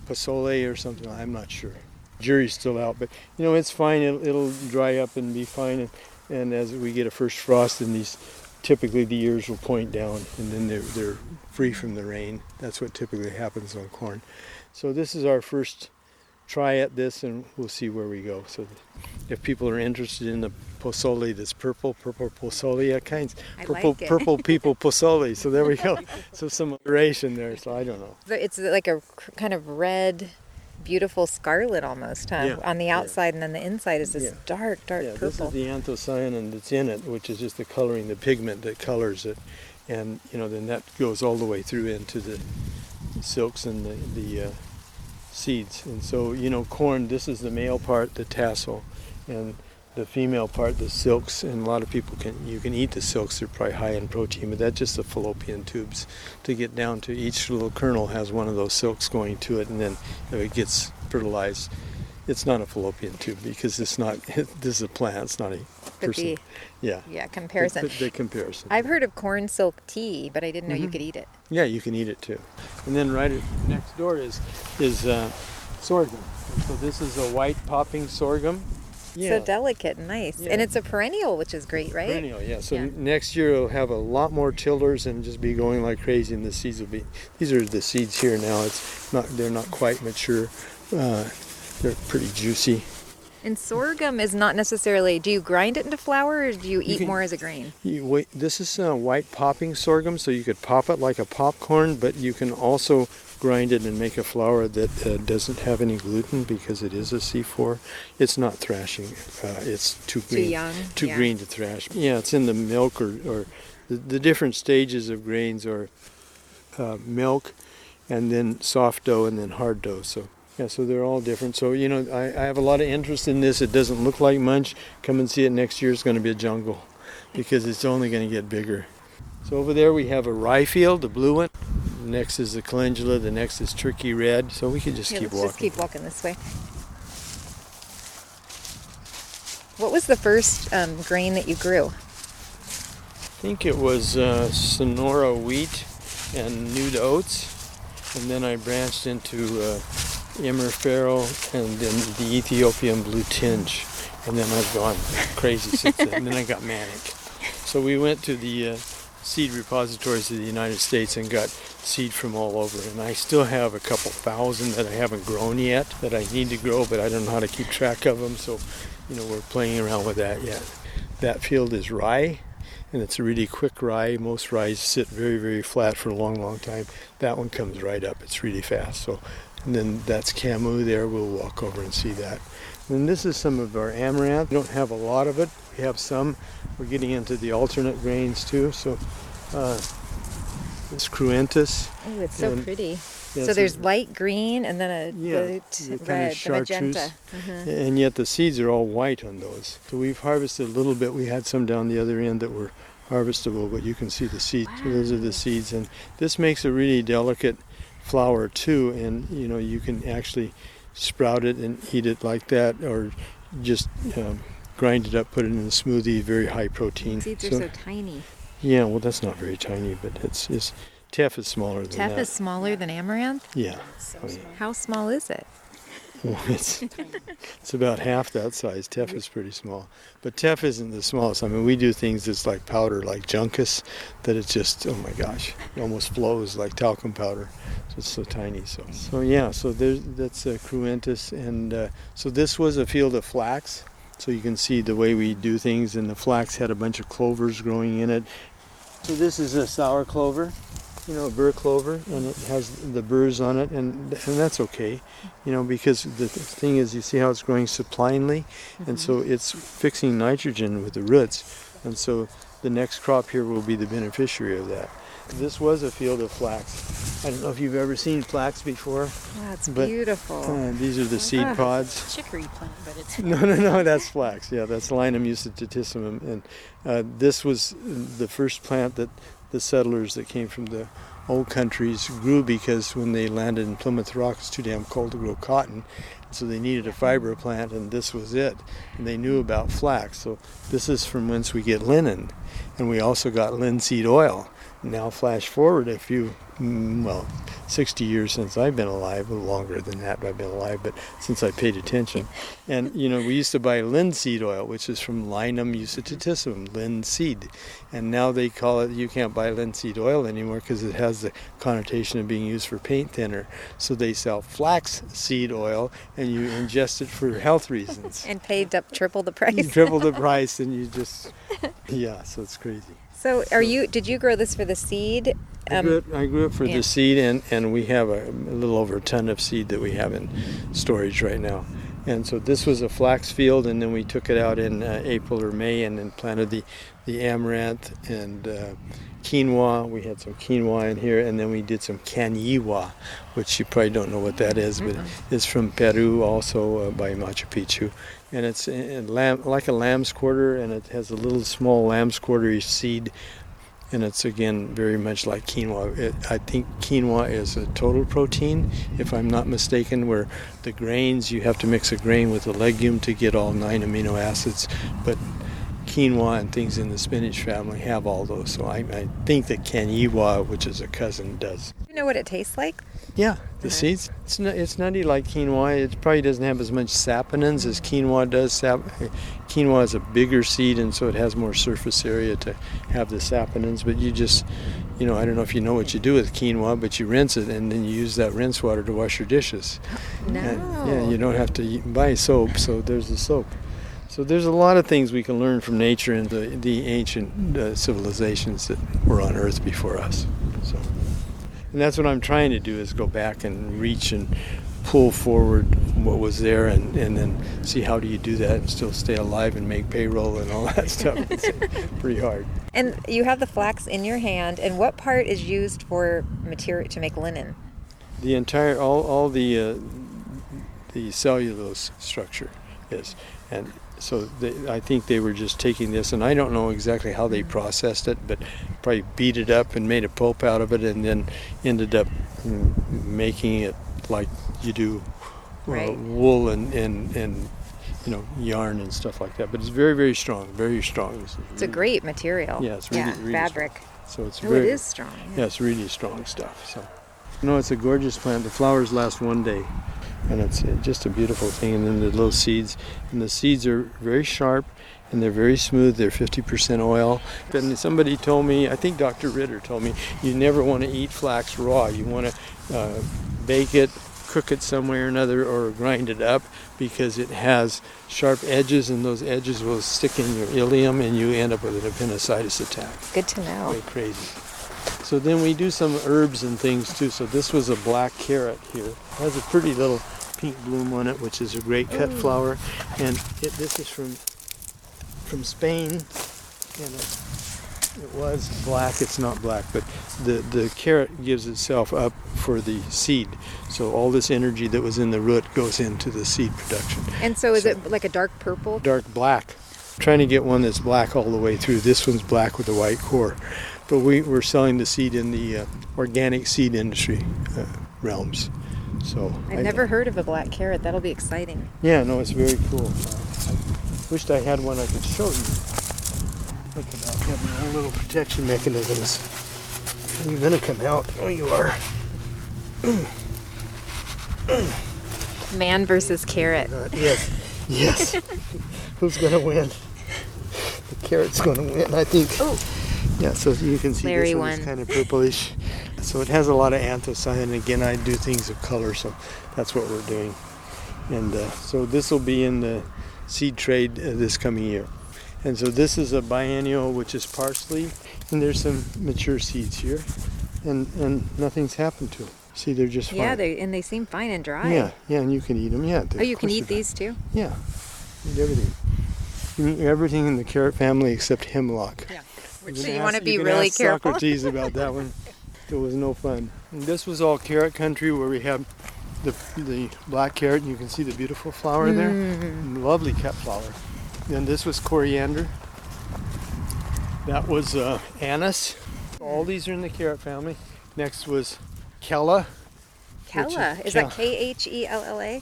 pozole or something. I'm not sure. Jury's still out, but it's fine. It'll dry up and be fine. And as we get a first frost in these, typically the ears will point down, and then they're free from the rain. That's what typically happens on corn. So this is our first try at this, and we'll see where we go. So if people are interested in the pozole that's purple pozole kinds, purple people pozole. So there we go. So some variation there. So I don't know. It's like a kind of red, beautiful scarlet almost, huh? Yeah, on the outside, and then the inside is this dark purple. This is the anthocyanin that's in it, which is just the coloring, the pigment that colors it, and then that goes all the way through into the silks and the seeds. And so corn, this is the male part, the tassel, and the female part, the silks. And a lot of people you can eat the silks. They're probably high in protein, but that's just the fallopian tubes to get down to each little kernel has one of those silks going to it, and then if it gets fertilized, it's not a fallopian tube because this is a plant. It's not a person. Comparison. The comparison. I've heard of corn silk tea, but I didn't know you could eat it. Yeah, you can eat it too. And then right next door is sorghum. So this is a white popping sorghum. So delicate and nice. Yeah. And it's a perennial, which is great, right? Perennial, yeah. So next year it'll have a lot more tillers and just be going like crazy, and the seeds will be, these are the seeds here now. They're not quite mature. They're pretty juicy. And sorghum is not necessarily, do you grind it into flour, or do you eat more as a grain? This is white popping sorghum, so you could pop it like a popcorn, but you can also grind it and make a flour that doesn't have any gluten because it is a C4. It's not thrashing. It's too green. Too green to thrash. Yeah, it's in the milk or the different stages of grains are milk, and then soft dough, and then hard dough. So they're all different. So, I have a lot of interest in this. It doesn't look like much. Come and see it next year. It's going to be a jungle because it's only going to get bigger. So over there we have a rye field, the blue one. The next is the calendula. The next is turkey red. So we can just keep walking. Let's just keep walking this way. What was the first grain that you grew? I think it was Sonora Wheat and Nude Oats. And then I branched into Farrow and then the Ethiopian Blue Tinge. And then I've gone crazy since then. And then I got manic. So we went to the seed repositories of the United States and got seed from all over. And I still have a couple thousand that I haven't grown yet that I need to grow, but I don't know how to keep track of them. So, we're playing around with that yet. That field is rye, and it's a really quick rye. Most ryes sit very, very flat for a long, long time. That one comes right up. It's really fast. So, and then that's Camus there. We'll walk over and see that. And this is some of our amaranth. We don't have a lot of it. We have some. We're getting into the alternate grains too. So it's cruentus. Oh, it's so pretty. Yeah, so there's light green and then red, the magenta. And yet the seeds are all white on those. So we've harvested a little bit. We had some down the other end that were harvestable, but you can see the seeds. Wow. So those are the seeds. And this makes a really delicate flour too. And, you can actually sprout it and eat it like that, or just grind it up, put it in a smoothie, very high protein. Seeds are so tiny. Yeah, well, that's not very tiny, but it's teff is smaller than that. Teff is smaller than amaranth? Yeah. How small is it? Well, it's about half that size. Teff is pretty small. But teff isn't the smallest. I mean, we do things that's like powder, like juncus, that it's just, oh my gosh, it almost flows like talcum powder. So it's so tiny. So that's cruentus. And so this was a field of flax. So you can see the way we do things, and the flax had a bunch of clovers growing in it. So this is a sour clover, a burr clover, and it has the burrs on it, and that's okay, because the thing is, you see how it's growing supinely, and so it's fixing nitrogen with the roots, and so the next crop here will be the beneficiary of that. this was a field of flax. I don't know if you've ever seen flax before. That's beautiful. These are the seed pods. Chicory plant, but it's... No, that's flax. Yeah, that's Linum usitissumum. And this was the first plant that the settlers that came from the old countries grew, because when they landed in Plymouth Rock, it's too damn cold to grow cotton. So they needed a fiber plant, and this was it. And they knew about flax. So this is from whence we get linen. And we also got linseed oil. Now flash forward a few, 60 years since I've been alive, a little longer than that I've been alive, but since I paid attention. And, we used to buy linseed oil, which is from Linum usitissumum, linseed. And now they call it, you can't buy linseed oil anymore because it has the connotation of being used for paint thinner. So they sell flax seed oil, and you ingest it for health reasons. And paid up triple the price. You triple the price, and you just, so it's crazy. So did you grow this for the seed? I grew it for the seed, and we have a little over a ton of seed that we have in storage right now. And so this was a flax field, and then we took it out in April or May, and then planted the amaranth and quinoa. We had some quinoa in here, and then we did some canyiwa, which you probably don't know what that is, but it's from Peru, also by Machu Picchu. And it's like a lamb's quarter, and it has a little small lamb's quarter seed, and it's again very much like quinoa. I think quinoa is a total protein, if I'm not mistaken, where the grains, you have to mix a grain with a legume to get all 9 amino acids, but quinoa and things in the spinach family have all those. So I think that canyiwa, which is a cousin, does. Do you know what it tastes like? Yeah, the seeds. It's nutty like quinoa. It probably doesn't have as much saponins as quinoa does. Quinoa is a bigger seed, and so it has more surface area to have the saponins. But you just, I don't know if you know what you do with quinoa, but you rinse it, and then you use that rinse water to wash your dishes. No. And, you don't have to buy soap, so there's the soap. So there's a lot of things we can learn from nature and the ancient civilizations that were on Earth before us. So. And that's what I'm trying to do, is go back and reach and pull forward what was there, and then see how do you do that and still stay alive and make payroll and all that stuff. It's pretty hard. And you have the flax in your hand, and what part is used for material to make linen? The entire, all the cellulose structure is. And so I think they were just taking this, and I don't know exactly how they processed it, but probably beat it up and made a pulp out of it, and then ended up making it like you do wool and yarn and stuff like that. But it's very, very strong, very strong. It's a great material. Yeah, it's really fabric. Strong. So it's it is strong. Yeah, it's really strong stuff. So it's a gorgeous plant. The flowers last one day. And it's just a beautiful thing. And then the little seeds, and the seeds are very sharp, and they're very smooth. They're 50% oil. And somebody told me, I think Dr. Ritter told me, you never want to eat flax raw. You want to bake it, cook it some way or another, or grind it up, because it has sharp edges, and those edges will stick in your ileum, and you end up with an appendicitis attack. Good to know. Very crazy. So then we do some herbs and things too. So this was a black carrot here. It has a pretty little pink bloom on it, which is a great cut flower. And this is from Spain, and it was black. It's not black, but the carrot gives itself up for the seed. So all this energy that was in the root goes into the seed production. And so is it like a dark purple? Dark black. Trying to get one that's black all the way through. This one's black with a white core. But we're selling the seed in the organic seed industry realms. So I've never heard of a black carrot. That'll be exciting. Yeah, no, it's very cool. I wished I had one I could show you. Look at that, having our own little protection mechanisms. You're gonna come out. Oh, you are. Man versus carrot. Yes. Who's gonna win? The carrot's gonna win, I think. Oh. Yeah, so you can see Larry this one is kind of purplish. So it has a lot of anthocyanin. Again, I do things of color, so that's what we're doing. And so this will be in the seed trade this coming year. And so this is a biennial, which is parsley. And there's some mature seeds here. And nothing's happened to them. See, they're just fine. Yeah, they seem fine and dry. Yeah, and you can eat them. Yeah. Oh, you can eat these too? Yeah, eat everything. You can eat everything in the carrot family except hemlock. Yeah. So you want to be really careful. Socrates about that one. It was no fun. And this was all carrot country where we have the black carrot, and you can see the beautiful flower there. Lovely cut flower. And this was coriander. That was anise. All these are in the carrot family. Next was Kella. Kella? Is that Khella?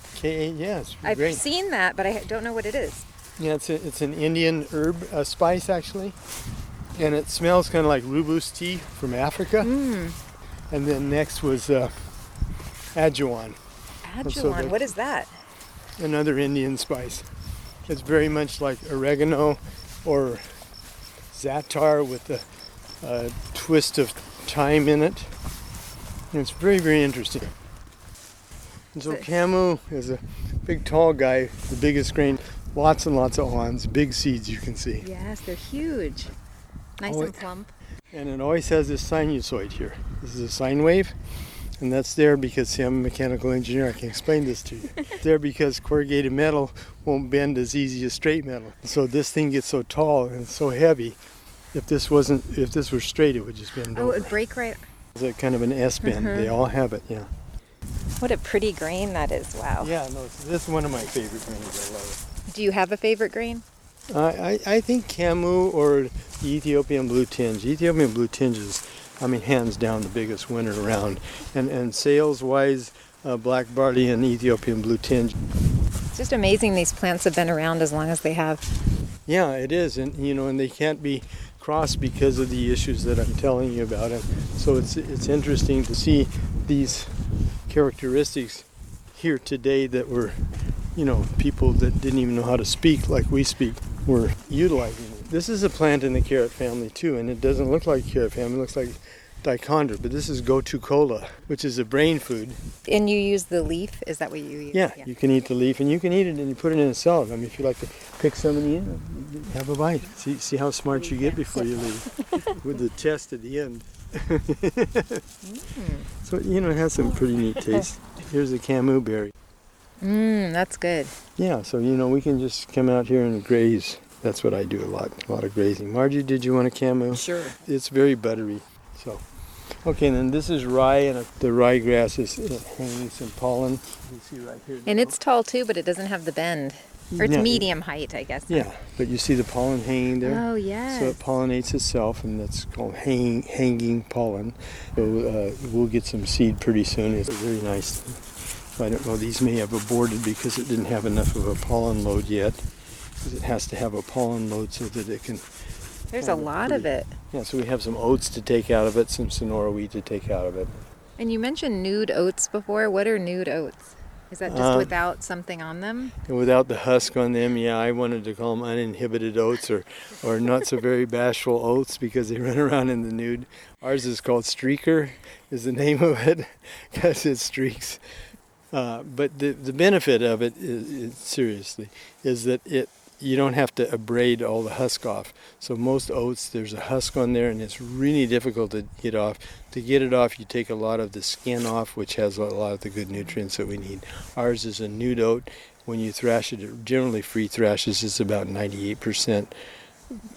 Yes. I've great. seen that, but I don't know what it is. Yeah, it's an Indian herb, spice actually. And it smells kind of like rooibos tea from Africa. And then next was Ajuan. Ajuan, what is that? Another Indian spice. It's very much like oregano or za'atar with a twist of thyme in it. And it's very, very interesting. And so Camu is a big, tall guy, the biggest grain. Lots and lots of awns, big seeds you can see. Yes, they're huge. Nice and plump. And it always has this sinusoid here. This is a sine wave. And that's there because, see, I'm a mechanical engineer, I can explain this to you. It's there because corrugated metal won't bend as easy as straight metal. So this thing gets so tall and so heavy, if this were straight, it would just bend over. Oh, it would break right. It's a kind of an S bend. They all have it, yeah. What a pretty grain that is, wow. Yeah, no, this is one of my favorite grains. I love it. Do you have a favorite grain? I think Camu or the Ethiopian blue tinge. Ethiopian blue tinge is, I mean, hands down the biggest winner around. And sales-wise, black barley and Ethiopian blue tinge. It's just amazing these plants have been around as long as they have. Yeah, it is. And, and they can't be crossed because of the issues that I'm telling you about. And so it's interesting to see these characteristics here today that were, people that didn't even know how to speak like we speak were utilizing it. This is a plant in the carrot family too, and it doesn't look like carrot family, it looks like dichondra, but this is gotu-kola, which is a brain food. And you use the leaf? Is that what you use? Yeah, you can eat the leaf, and you can eat it and you put it in a salad. I mean, if you like to pick some and eat, have a bite. See how smart you get before you leave, with the test at the end. So, it has some pretty neat taste. Here's a camu berry. That's good. Yeah, so, we can just come out here and graze. That's what I do a lot of grazing. Margie, did you want a camu? Sure. It's very buttery, so. Okay, and then this is rye, and the rye grass is hanging some pollen. You see right here. And it's tall too, but it doesn't have the bend. Or it's medium height, I guess. Yeah, but you see the pollen hanging there? Oh, yes. So it pollinates itself, and that's called hanging pollen. So we'll get some seed pretty soon. It's very nice. I don't know, these may have aborted because it didn't have enough of a pollen load yet. Because it has to have a pollen load so that it can... There's a lot of it. Yeah, so we have some oats to take out of it, some Sonora wheat to take out of it. And you mentioned nude oats before. What are nude oats? Is that just without something on them? Without the husk on them, yeah. I wanted to call them uninhibited oats or not so very bashful oats because they run around in the nude. Ours is called Streaker, is the name of it, because it streaks. But the benefit of it, seriously, is that you don't have to abrade all the husk off. So most oats, there's a husk on there, and it's really difficult to get off. To get it off, you take a lot of the skin off, which has a lot of the good nutrients that we need. Ours is a nude oat. When you thrash it generally free thrashes, it's about 98%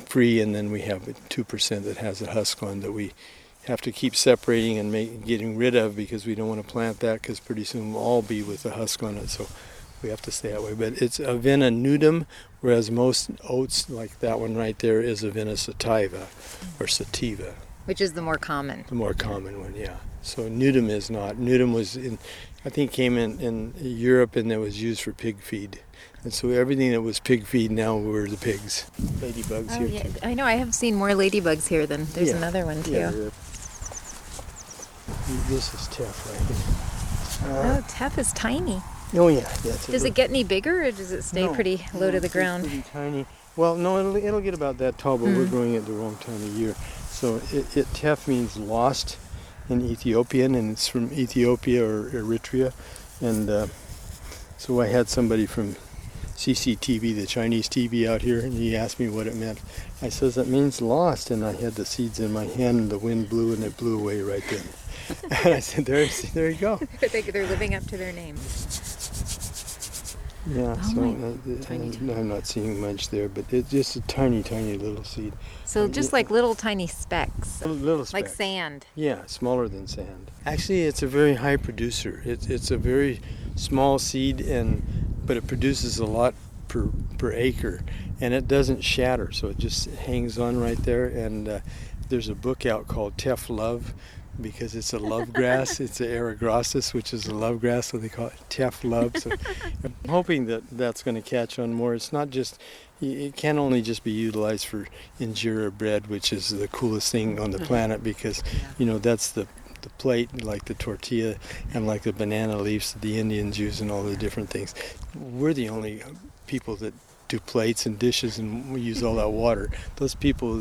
free, and then we have 2% that has a husk on that we have to keep separating and getting rid of because we don't want to plant that because pretty soon we'll all be with the husk on it. So we have to stay that way. But it's Avena nudum, whereas most oats, like that one right there, is Avena sativa or sativa. Which is the more common. The more common one, yeah. So nudum is not. Nudum was came in Europe, and it was used for pig feed. And so everything that was pig feed now were the pigs. Ladybugs here too. I know, I have seen more ladybugs here than there's another one too. Yeah, this is teff right here. Teff is tiny. Oh yeah. Does it get any bigger, or does it stay pretty low to the ground? Pretty tiny. Well, no, it'll get about that tall, but we're growing it the wrong time of year. So teff means lost in Ethiopian, and it's from Ethiopia or Eritrea. And so I had somebody from CCTV, the Chinese TV, out here, and he asked me what it meant. I says, it means lost, and I had the seeds in my hand, and the wind blew, and it blew away right then. And I said, there you go. They're living up to their name. Yeah, Oh so my, tiny. I'm not seeing much there, but it's just a tiny, tiny little seed. So just like little tiny specks, Little like speck. sand. Yeah, smaller than sand. Actually, it's a very high producer. It's a very small seed, but it produces a lot per acre, and it doesn't shatter, so it just hangs on right there. And there's a book out called Teff Love, because it's a love grass. It's an Eragrostis, which is a love grass, so they call it Teff Love. So I'm hoping that that's going to catch on more. It's not just, it can't only just be utilized for injera bread, which is the coolest thing on the planet, because that's the plate, like the tortilla and like the banana leaves that the Indians use and all the different things. We're the only people that do plates and dishes, and we use all that water. Those people,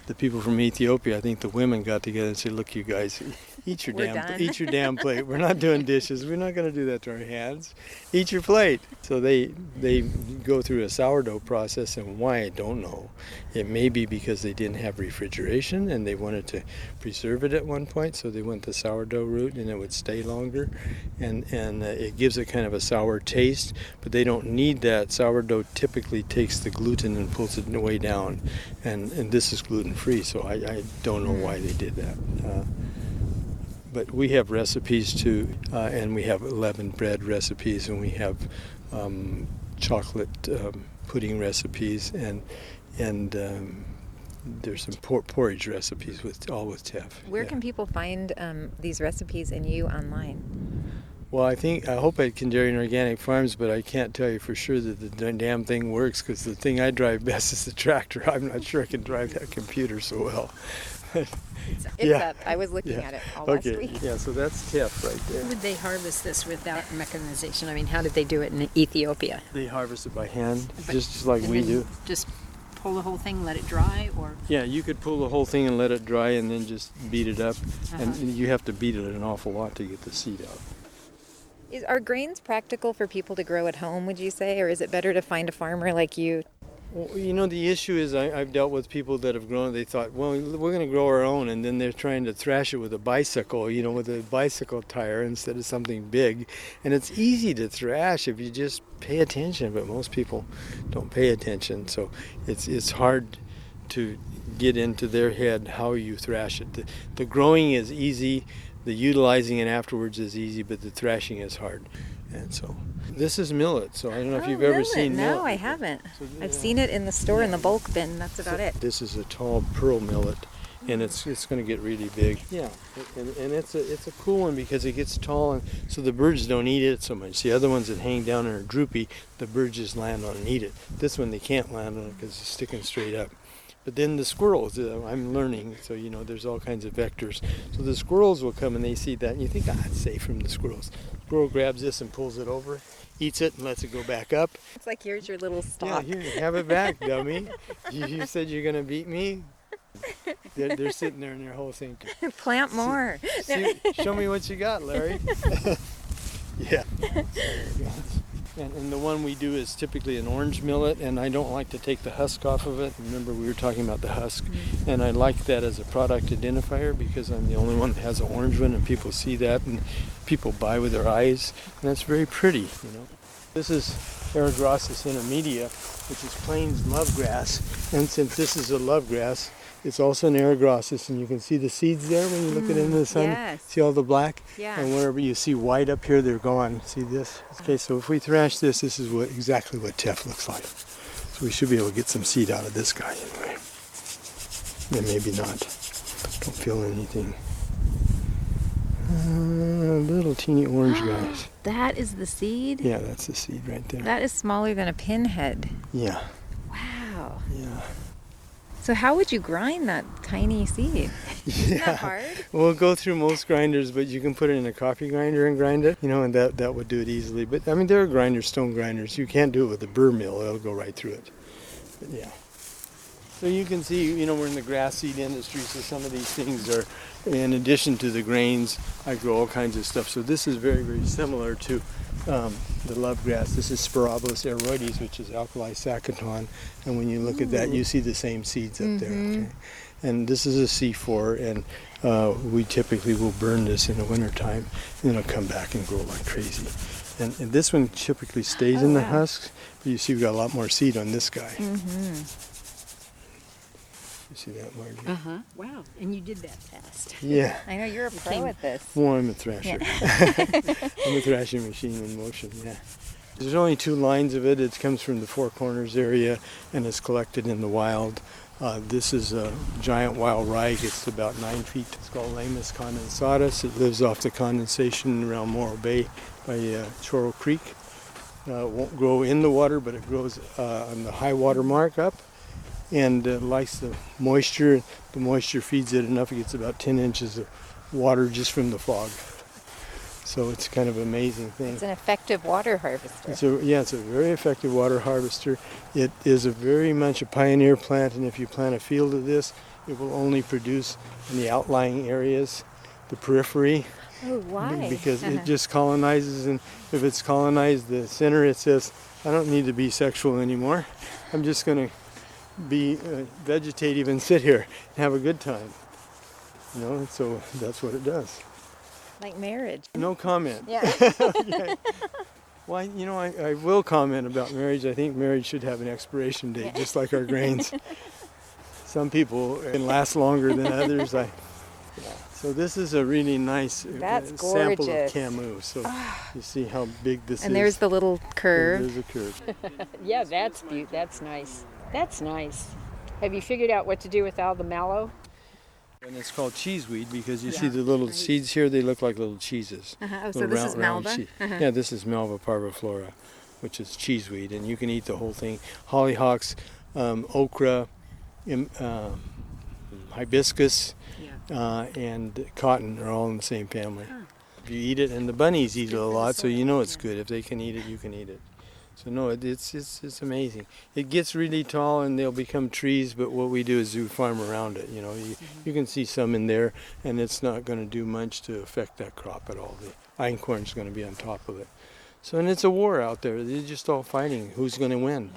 the people from Ethiopia, I think the women got together and said, "Look, you guys, eat your damn plate. We're not doing dishes. We're not going to do that to our hands. Eat your plate." So they go through a sourdough process, and why, I don't know. It may be because they didn't have refrigeration and they wanted to preserve it at one point, so they went the sourdough route, and it would stay longer, and it gives it kind of a sour taste, but they don't need that. Sourdough typically takes the gluten and pulls it way down, and this is gluten-free, so I don't know why they did that. But we have recipes too, and we have leavened bread recipes, and we have chocolate pudding recipes, and there's some porridge recipes with teff. Where can people find these recipes and you online? Well, I hope at Kandarian Organic Farms, but I can't tell you for sure that the damn thing works, because the thing I drive best is the tractor. I'm not sure I can drive that computer so well. It's up. I was looking at it all last week. Yeah, so that's teff right there. How would they harvest this without mechanization? I mean, how did they do it in Ethiopia? They harvest it by hand, just like we do. Just pull the whole thing, let it dry, or? Yeah, you could pull the whole thing and let it dry and then just beat it up. And you have to beat it an awful lot to get the seed out. Are grains practical for people to grow at home, would you say? Or is it better to find a farmer like you? Well, the issue is I've dealt with people that have grown. They thought, well, we're going to grow our own, and then they're trying to thrash it with a bicycle, with a bicycle tire instead of something big. And it's easy to thrash if you just pay attention, but most people don't pay attention. So it's hard to get into their head how you thrash it. The growing is easy, the utilizing it afterwards is easy, but the thrashing is hard. And so this is millet, so I don't know if you've ever seen millet. No, I haven't. I've seen it in the store in the bulk bin. That's about it. This is a tall pearl millet, and it's going to get really big. Yeah, and it's a cool one because it gets tall, and so the birds don't eat it so much. The other ones that hang down and are droopy, the birds just land on and eat it. This one they can't land on it because it's sticking straight up. But then the squirrels, I'm learning, so there's all kinds of vectors. So the squirrels will come and they see that, and you think, it's safe from the squirrels. Squirrel grabs this and pulls it over, eats it, and lets it go back up. It's like, here's your little stalk. Yeah, here, have it back, dummy. You said you're going to beat me? They're sitting there in their whole thing. Plant more. Show me what you got, Larry. Yeah. And the one we do is typically an orange millet, and I don't like to take the husk off of it. Remember, we were talking about the husk, and I like that as a product identifier because I'm the only one that has an orange one, and people see that, and people buy with their eyes, and that's very pretty, This is Eragrostis intermedia, which is Plains lovegrass, and since this is a lovegrass, it's also an Eragrostis, and you can see the seeds there when you look at it in the sun. Yes. See all the black? Yeah. And wherever you see white up here, they're gone. See this? Okay, so if we thrash this is exactly what teff looks like. So we should be able to get some seed out of this guy anyway. Then maybe not. Don't feel anything. Little teeny orange guys. That is the seed? Yeah, that's the seed right there. That is smaller than a pinhead. Yeah. Wow. Yeah. So how would you grind that tiny seed? Isn't that hard? We'll go through most grinders, but you can put it in a coffee grinder and grind it, and that would do it easily. But, there are grinders, stone grinders. You can't do it with a burr mill. It'll go right through it. But, yeah. So you can see, we're in the grass seed industry, so some of these things are, in addition to the grains, I grow all kinds of stuff. So this is very, very similar to the lovegrass. This is Sporobolus aeroides, which is alkali sacaton, and when you look at that, you see the same seeds up there. Okay? And this is a C4, and we typically will burn this in the wintertime, and it'll come back and grow like crazy. And this one typically stays in the wow. husks, but you see we've got a lot more seed on this guy. Mm-hmm. You see that, Margie? Uh-huh. Wow. And you did that fast. Yeah. I know you're a pro at this. Well, I'm a thrasher. I'm a thrashing machine in motion, yeah. There's only 2 lines of it. It comes from the Four Corners area and is collected in the wild. This is a giant wild rye. It's about 9 feet. It's called Lamus condensatus. It lives off the condensation around Morro Bay by Chorro Creek. It won't grow in the water, but it grows on the high water mark up, and likes the moisture. The moisture feeds it enough. It gets about 10 inches of water just from the fog. So it's kind of an amazing thing. It's an effective water harvester. It's a very effective water harvester. It is very much a pioneer plant, and if you plant a field of this, it will only produce in the outlying areas, the periphery. Oh, why? Because it just colonizes, and if it's colonized the center, it says, I don't need to be sexual anymore. I'm just going to be vegetative and sit here and have a good time. So that's what it does. Like marriage. No comment. Yeah. Okay. Well, I will comment about marriage. I think marriage should have an expiration date, just like our grains. Some people can last longer than others. So this is a really nice sample of Camus. So you see how big this is. And there's the little curve. There's a curve. Yeah, that's nice. That's nice. Have you figured out what to do with all the mallow? And it's called cheeseweed because you see the little seeds here, they look like little cheeses. Oh, so this is Malva? Yeah, this is Malva parviflora, which is cheeseweed, and you can eat the whole thing. Hollyhocks, okra, hibiscus, and cotton are all in the same family. If you eat it, and the bunnies eat it a lot, so you know it's good. If they can eat it, you can eat it. So no, it's amazing. It gets really tall and they'll become trees, but what we do is we farm around it. You can see some in there, and it's not going to do much to affect that crop at all. The Einkorn is going to be on top of it. So, and it's a war out there. They're just all fighting who's going to win.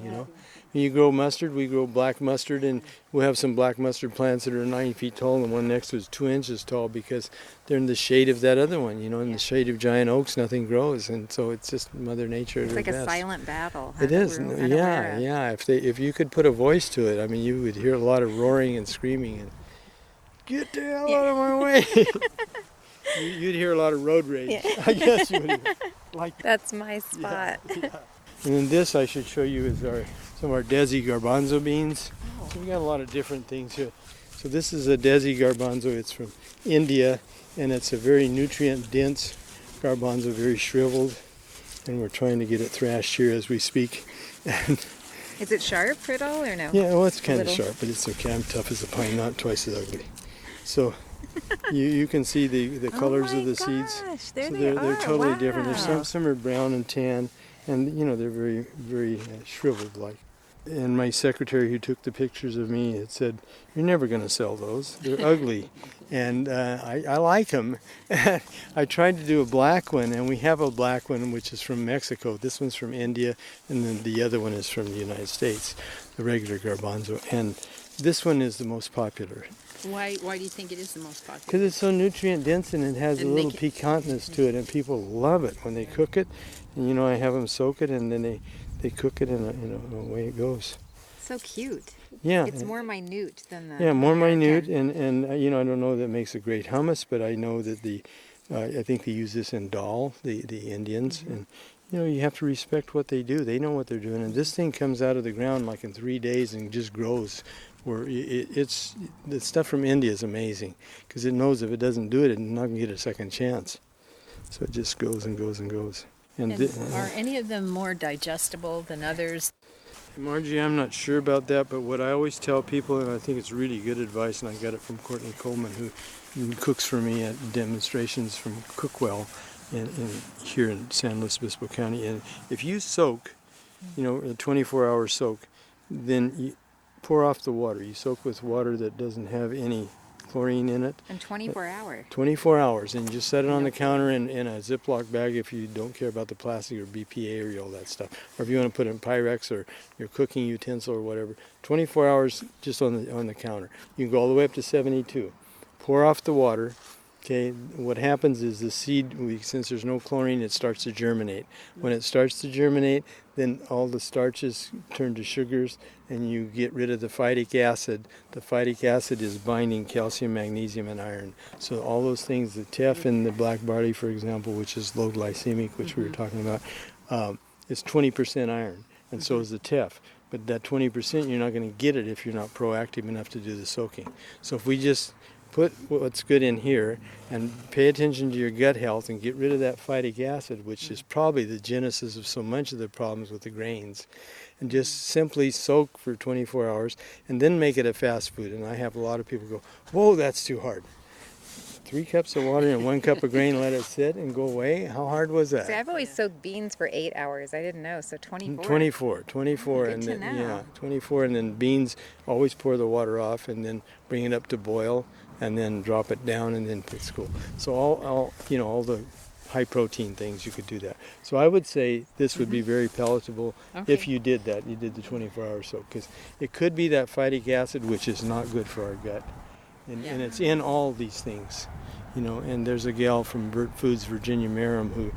You grow mustard, we grow black mustard, and we have some black mustard plants that are 9 feet tall, and the one next to is 2 inches tall because they're in the shade of that other one. In the shade of giant oaks, nothing grows, and so it's just Mother Nature. It's like a silent battle. It is, yeah. If you could put a voice to it, you would hear a lot of roaring and screaming and get the hell out of my way. You'd hear a lot of road rage. I guess you would. That's my spot. Yeah. And then this I should show you is some of our Desi Garbanzo beans. So we got a lot of different things here. So this is a Desi Garbanzo. It's from India, and it's a very nutrient-dense garbanzo, very shriveled. And we're trying to get it thrashed here as we speak. Is it sharp at all or no? Yeah, well, it's kind of sharp, but it's okay. I'm tough as a pine, not twice as ugly. So you can see the colors of the seeds. There so they are. They're totally Wow. different. There's some are brown and tan, and they're very, very shriveled like. And my secretary who took the pictures of me had said, "You're never going to sell those. They're ugly." And I like them. I tried to do a black one, and we have a black one which is from Mexico. This one's from India, and then the other one is from the United States, the regular garbanzo. And this one is the most popular. Why do you think it is the most popular? Because it's so nutrient dense and it has a little piquantness to it, and people love it when they cook it. And I have them soak it, and then they cook it, and away it goes. So cute. Yeah. It's more minute than the... Yeah, more minute, and I don't know that it makes a great hummus, but I know that I think they use this in dal, the Indians, and you have to respect what they do. They know what they're doing, and this thing comes out of the ground like in 3 days and just grows. Where it's the stuff from India is amazing because it knows if it doesn't do it, it's not going to get a second chance. So it just goes and goes and goes. And are any of them more digestible than others? Margie, I'm not sure about that, but what I always tell people, and I think it's really good advice, and I got it from Courtney Coleman, who cooks for me at demonstrations from Cookwell here in San Luis Obispo County. And if you soak, a 24-hour soak, then you pour off the water. You soak with water that doesn't have any chlorine in it. And 24 hours. 24 hours, and you just set it on the counter in a Ziploc bag if you don't care about the plastic or BPA or all that stuff. Or if you want to put it in Pyrex or your cooking utensil or whatever. 24 hours just on the counter. You can go all the way up to 72. Pour off the water, Okay, what happens is the seed, since there's no chlorine, it starts to germinate. When it starts to germinate, then all the starches turn to sugars, and you get rid of the phytic acid. The phytic acid is binding calcium, magnesium, and iron. So all those things, the teff in the black barley, for example, which is low glycemic, which we were talking about, is 20% iron, and so is the teff. But that 20%, you're not going to get it if you're not proactive enough to do the soaking. So if we just put what's good in here and pay attention to your gut health and get rid of that phytic acid, which is probably the genesis of so much of the problems with the grains, and just simply soak for 24 hours and then make it a fast food. And I have a lot of people go, whoa, that's too hard. 3 cups of water and 1 cup of grain, let it sit and go away. How hard was that? See, I've always soaked beans for 8 hours. I didn't know. So 24. 24, Good and to then know. 24, and then beans. Always pour the water off, and then bring it up to boil, and then drop it down, and then it's cool. So all the high protein things, you could do that. So I would say this would be very palatable if you did that. You did the 24-hour soak, because it could be that phytic acid, which is not good for our gut. And it's in all these things, and there's a gal from Vert Foods, Virginia Merrim, who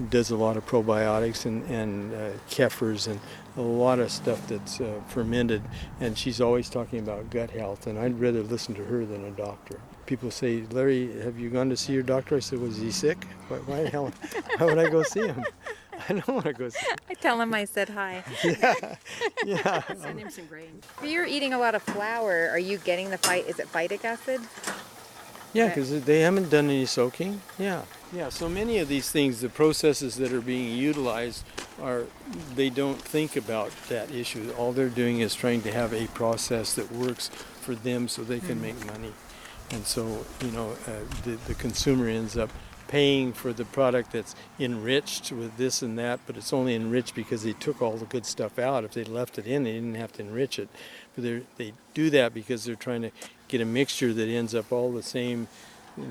does a lot of probiotics and kefirs and a lot of stuff that's fermented, and she's always talking about gut health, and I'd rather listen to her than a doctor. People say, Larry, have you gone to see your doctor? I said, was he sick? Why the hell? Why would I go see him? I don't want to go see him. I tell him I said hi. Yeah. Send him some grain. If you're eating a lot of flour, are you getting is it phytic acid? Yeah, because they haven't done any soaking. Yeah. So many of these things, the processes that are being utilized they don't think about that issue. All they're doing is trying to have a process that works for them so they can make money. And so, the consumer ends up paying for the product that's enriched with this and that, but it's only enriched because they took all the good stuff out. If they left it in, they didn't have to enrich it. But they do that because they're trying to get a mixture that ends up all the same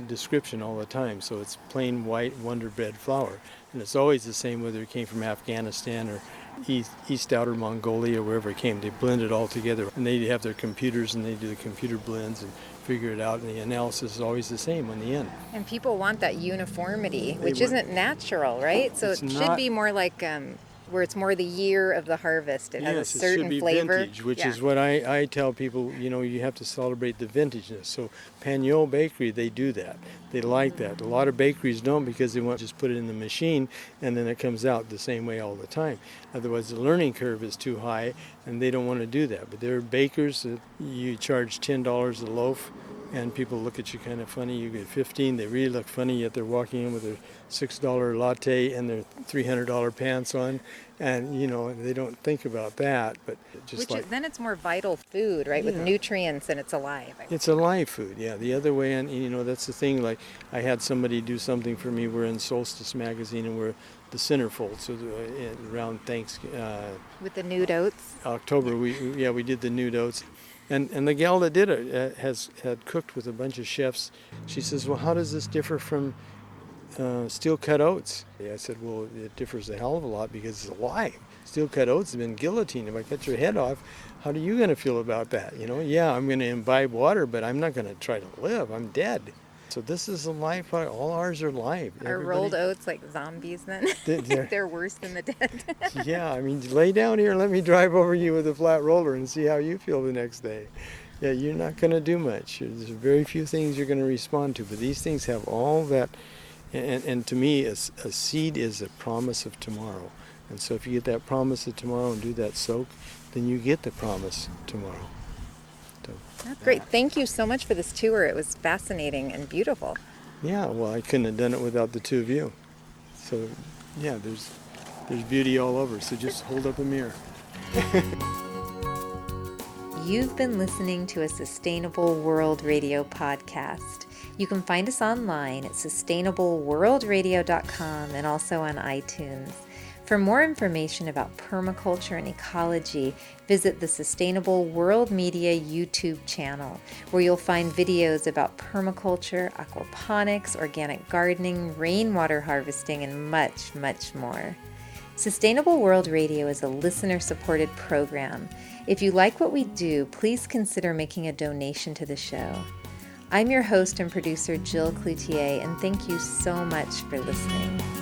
description all the time. So it's plain white Wonder Bread flour. And it's always the same whether it came from Afghanistan or East Outer Mongolia, wherever it came. They blend it all together. And they have their computers and they do the computer blends and figure it out, and the analysis is always the same in the end. And people want that uniformity, which isn't natural, right? So it should be more like where it's more the year of the harvest. It has a certain it should be flavor. Vintage, which is what I tell people, you have to celebrate the vintageness. So Pagnol Bakery, they do that. They like that. A lot of bakeries don't because they want to just put it in the machine and then it comes out the same way all the time. Otherwise, the learning curve is too high and they don't want to do that. But there are bakers that you charge $10 a loaf and people look at you kind of funny. You get 15, they really look funny, yet they're walking in with their $6 latte and their $300 pants on, and they don't think about that. But Then it's more vital food, right? With nutrients, and it's alive. It's a live food, yeah. The other way, and that's the thing. Like I had somebody do something for me. We're in Solstice magazine, and we're the centerfold. So around Thanksgiving, with the Nude Oats. October, we did the Nude Oats. And the gal that did it had cooked with a bunch of chefs. She says, well, how does this differ from steel-cut oats? I said, well, it differs a hell of a lot because it's alive. Steel-cut oats have been guillotined. If I cut your head off, how are you going to feel about that? Yeah, I'm going to imbibe water, but I'm not going to try to live. I'm dead. So this is a live product. All ours are live. Are rolled oats like zombies then? They're worse than the dead. Yeah, lay down here and let me drive over you with a flat roller and see how you feel the next day. Yeah, you're not going to do much. There's very few things you're going to respond to, but these things have all that. And to me, a seed is a promise of tomorrow. And so if you get that promise of tomorrow and do that soak, then you get the promise tomorrow. That's great. Thank you so much for this tour. It was fascinating and beautiful. Yeah, well, I couldn't have done it without the two of you. So, yeah, there's beauty all over. So just hold up a mirror. You've been listening to a Sustainable World Radio podcast. You can find us online at sustainableworldradio.com and also on iTunes. For more information about permaculture and ecology, visit the Sustainable World Media YouTube channel, where you'll find videos about permaculture, aquaponics, organic gardening, rainwater harvesting, and much, much more. Sustainable World Radio is a listener-supported program. If you like what we do, please consider making a donation to the show. I'm your host and producer, Jill Cloutier, and thank you so much for listening.